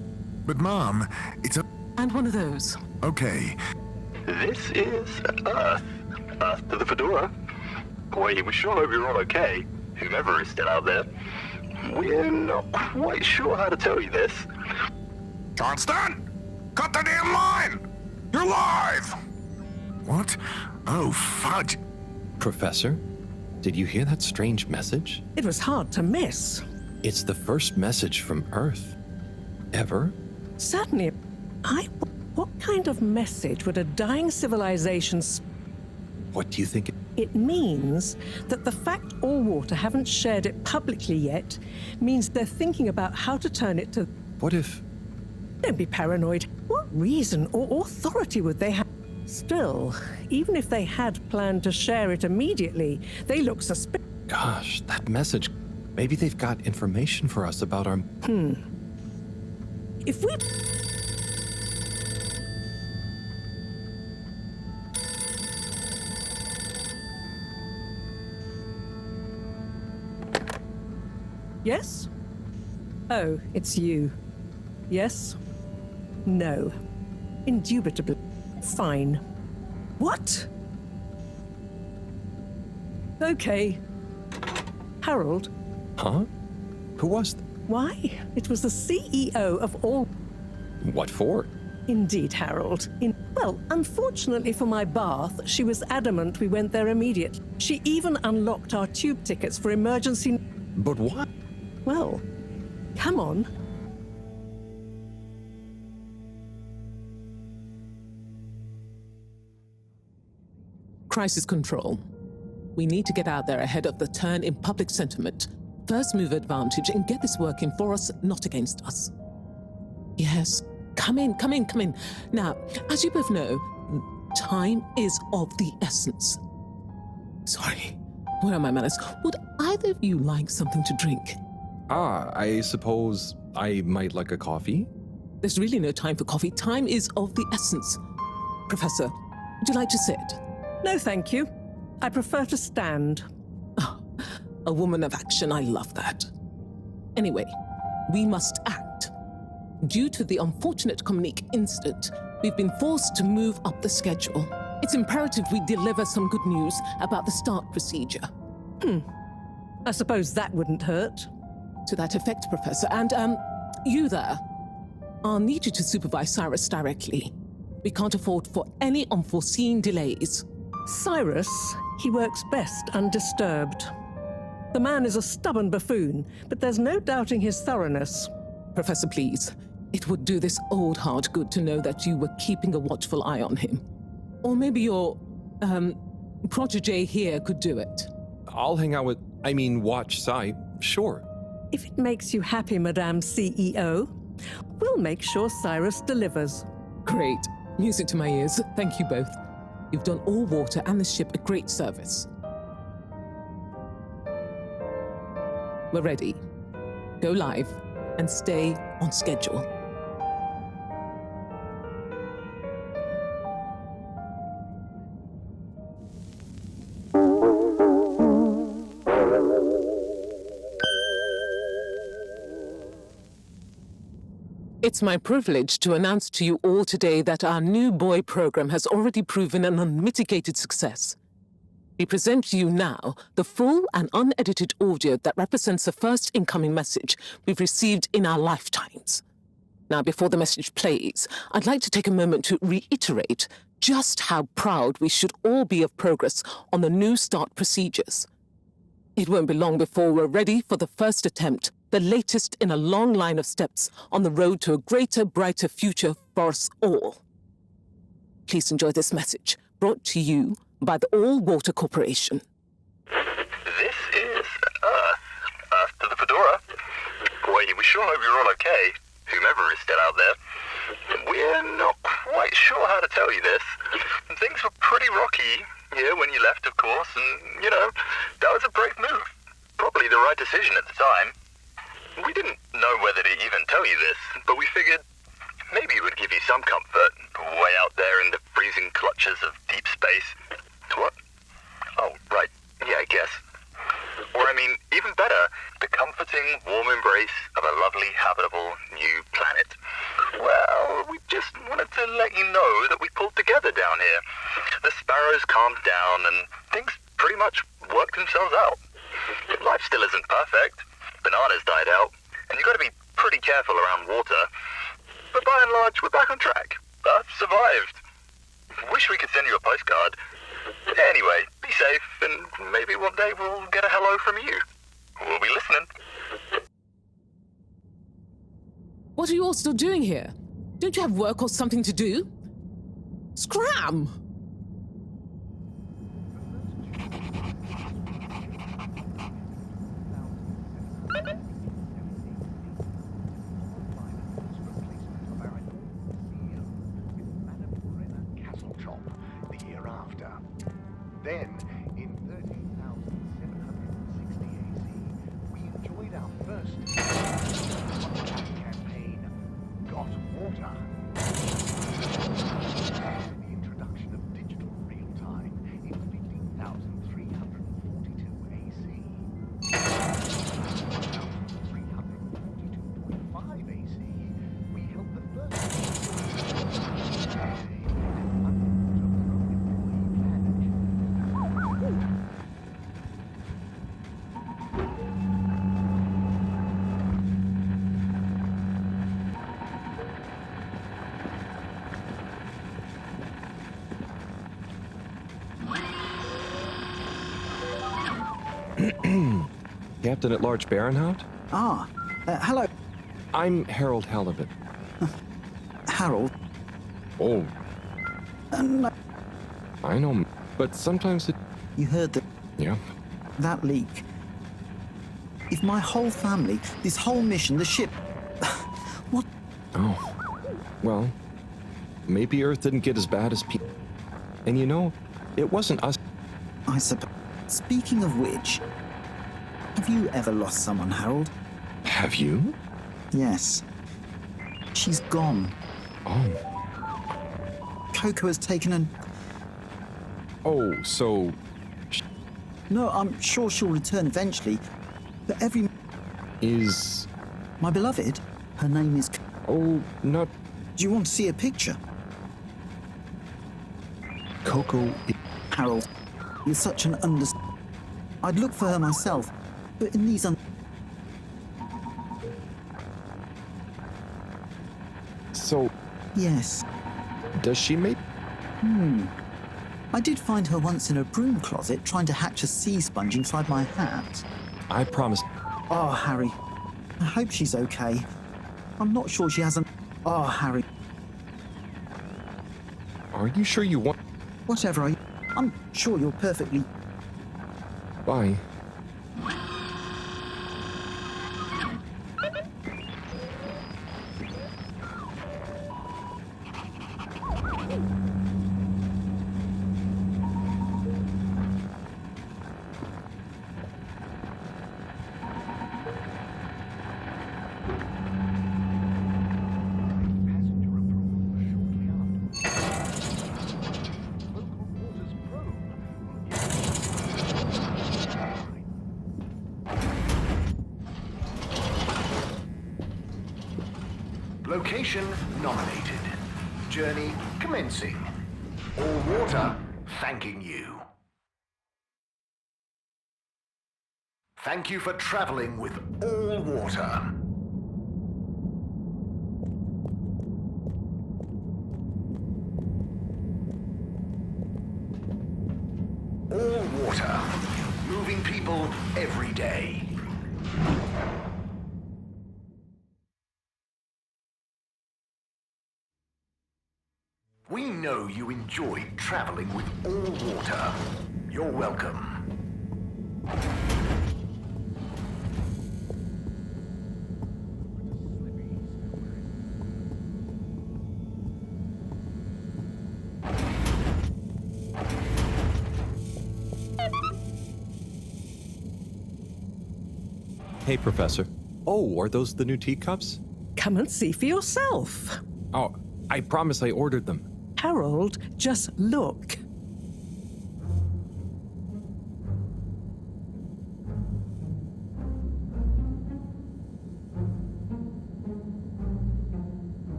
But, Mom, it's a... And one of those. Okay. This is Earth. Earth to the Fedora. We're sure you're all okay, whomever is still out there. We're not quite sure how to tell you this. Johnston! Cut the damn line! You're live! What? Oh, fudge. Professor, did you hear that strange message? It was hard to miss. It's the first message from Earth. Ever? Certainly. What kind of message would a dying civilization... What do you think? It means that the fact all water haven't shared it publicly yet means they're thinking about how to turn it to... What if... Don't be paranoid. What reason or authority would they have? Still, even if they had planned to share it immediately, they look suspicious. Gosh, that message... Maybe they've got information for us about our... If we... Yes? Oh, it's you. Yes? No. Indubitably. Fine. What? Okay. Harold? Huh? Who was Why? It was the CEO of all... What for? Indeed, Harold. Well, unfortunately for my bath, she was adamant we went there immediately. She even unlocked our tube tickets for emergency... But what? Well, come on. Crisis control. We need to get out there ahead of the turn in public sentiment. First move advantage and get this working for us, not against us. Yes, come in. Now, as you both know, time is of the essence. Sorry, where are my manners? Would either of you like something to drink? I suppose I might like a coffee? There's really no time for coffee. Time is of the essence. Professor, would you like to sit? No, thank you. I prefer to stand. Oh, a woman of action, I love that. Anyway, we must act. Due to the unfortunate Communique incident, we've been forced to move up the schedule. It's imperative we deliver some good news about the start procedure. I suppose that wouldn't hurt. To that effect, Professor. And, you there. I'll need you to supervise Cyrus directly. We can't afford for any unforeseen delays. Cyrus, he works best undisturbed. The man is a stubborn buffoon, but there's no doubting his thoroughness. Professor, please. It would do this old heart good to know that you were keeping a watchful eye on him. Or maybe your, protégé here could do it. I'll hang out with, watch Cy, sure. If it makes you happy, Madame CEO, we'll make sure Cyrus delivers. Great. Music to my ears. Thank you both. You've done all water and the ship a great service. We're ready. Go live and stay on schedule. It's my privilege to announce to you all today that our new boy program has already proven an unmitigated success. We present to you now the full and unedited audio that represents the first incoming message we've received in our lifetimes. Now, before the message plays, I'd like to take a moment to reiterate just how proud we should all be of progress on the new start procedures. It won't be long before we're ready for the first attempt, the latest in a long line of steps on the road to a greater, brighter future for us all. Please enjoy this message, brought to you by the All Water Corporation. This is Earth to the Fedora. We sure hope you're all okay, whomever is still out there. We're not quite sure how to tell you this. Things were pretty rocky here when you left, of course, and, that was a brave move. Probably the right decision at the time. We didn't know whether to even tell you this, but we figured maybe it would give you some comfort, way out there in the freezing clutches of deep space. What? Oh, right. Yeah, I guess. Or, even better, the comforting, warm embrace of a lovely, habitable new planet. Well, we just wanted to let you know that we pulled together down here. The sparrows calmed down and things pretty much worked themselves out. Life still isn't perfect. Bananas died out, and you've got to be pretty careful around water. But by and large, we're back on track. Earth survived. Wish we could send you a postcard. Anyway, be safe, and maybe one day we'll get a hello from you. We'll be listening. What are you all still doing here? Don't you have work or something to do? Scram! Then, in 13,760 AC, we enjoyed our first campaign, Got Water. And the introduction of digital real-time in 15,342 AC. 342.5 AC, we held the first Captain at Large Baronhout? Ah, hello. I'm Harold Halibut. Harold? Oh, No. I know, but sometimes it... You heard that? Yeah. That leak. If my whole family, this whole mission, the ship... What? Oh, well, maybe Earth didn't get as bad as people. And you know, it wasn't us. I suppose. Speaking of which, have you ever lost someone, Harold? Have you? Yes. She's gone. Oh. Coco has taken an... Oh, so... No, I'm sure she'll return eventually, but every... Is... My beloved, her name is... Oh, not... Do you want to see a picture? Coco... Harold, you're such an I'd look for her myself, but in these So... Yes. Does she make... I did find her once in a broom closet trying to hatch a sea sponge inside my hat. I promise... Oh, Harry. I hope she's okay. I'm not sure she hasn't... Oh, Harry. Are you sure you want... Whatever I'm sure you're perfectly... Bye. Location nominated. Journey commencing. All water thanking you. Thank you for traveling with all water. All water. Moving people every day. We know you enjoyed traveling with all water. You're welcome. Hey, Professor. Oh, are those the new teacups? Come and see for yourself. Oh, I promise I ordered them. Harold, just look.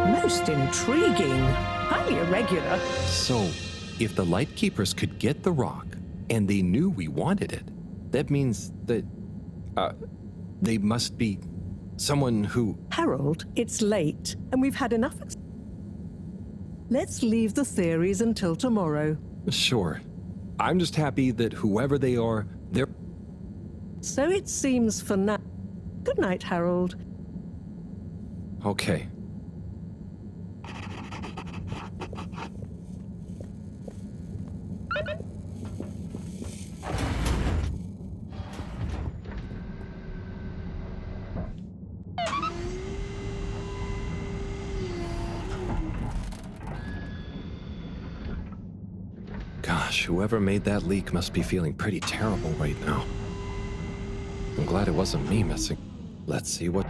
Most intriguing. Highly irregular. So, if the Lightkeepers could get the rock, and they knew we wanted it, that means that, they must be someone who... Harold, it's late, and we've had enough. Let's leave the theories until tomorrow. Sure. I'm just happy that whoever they are, they're... So it seems for now. Good night, Harold. Okay. Gosh, whoever made that leak must be feeling pretty terrible right now. I'm glad it wasn't me messing. Let's see what...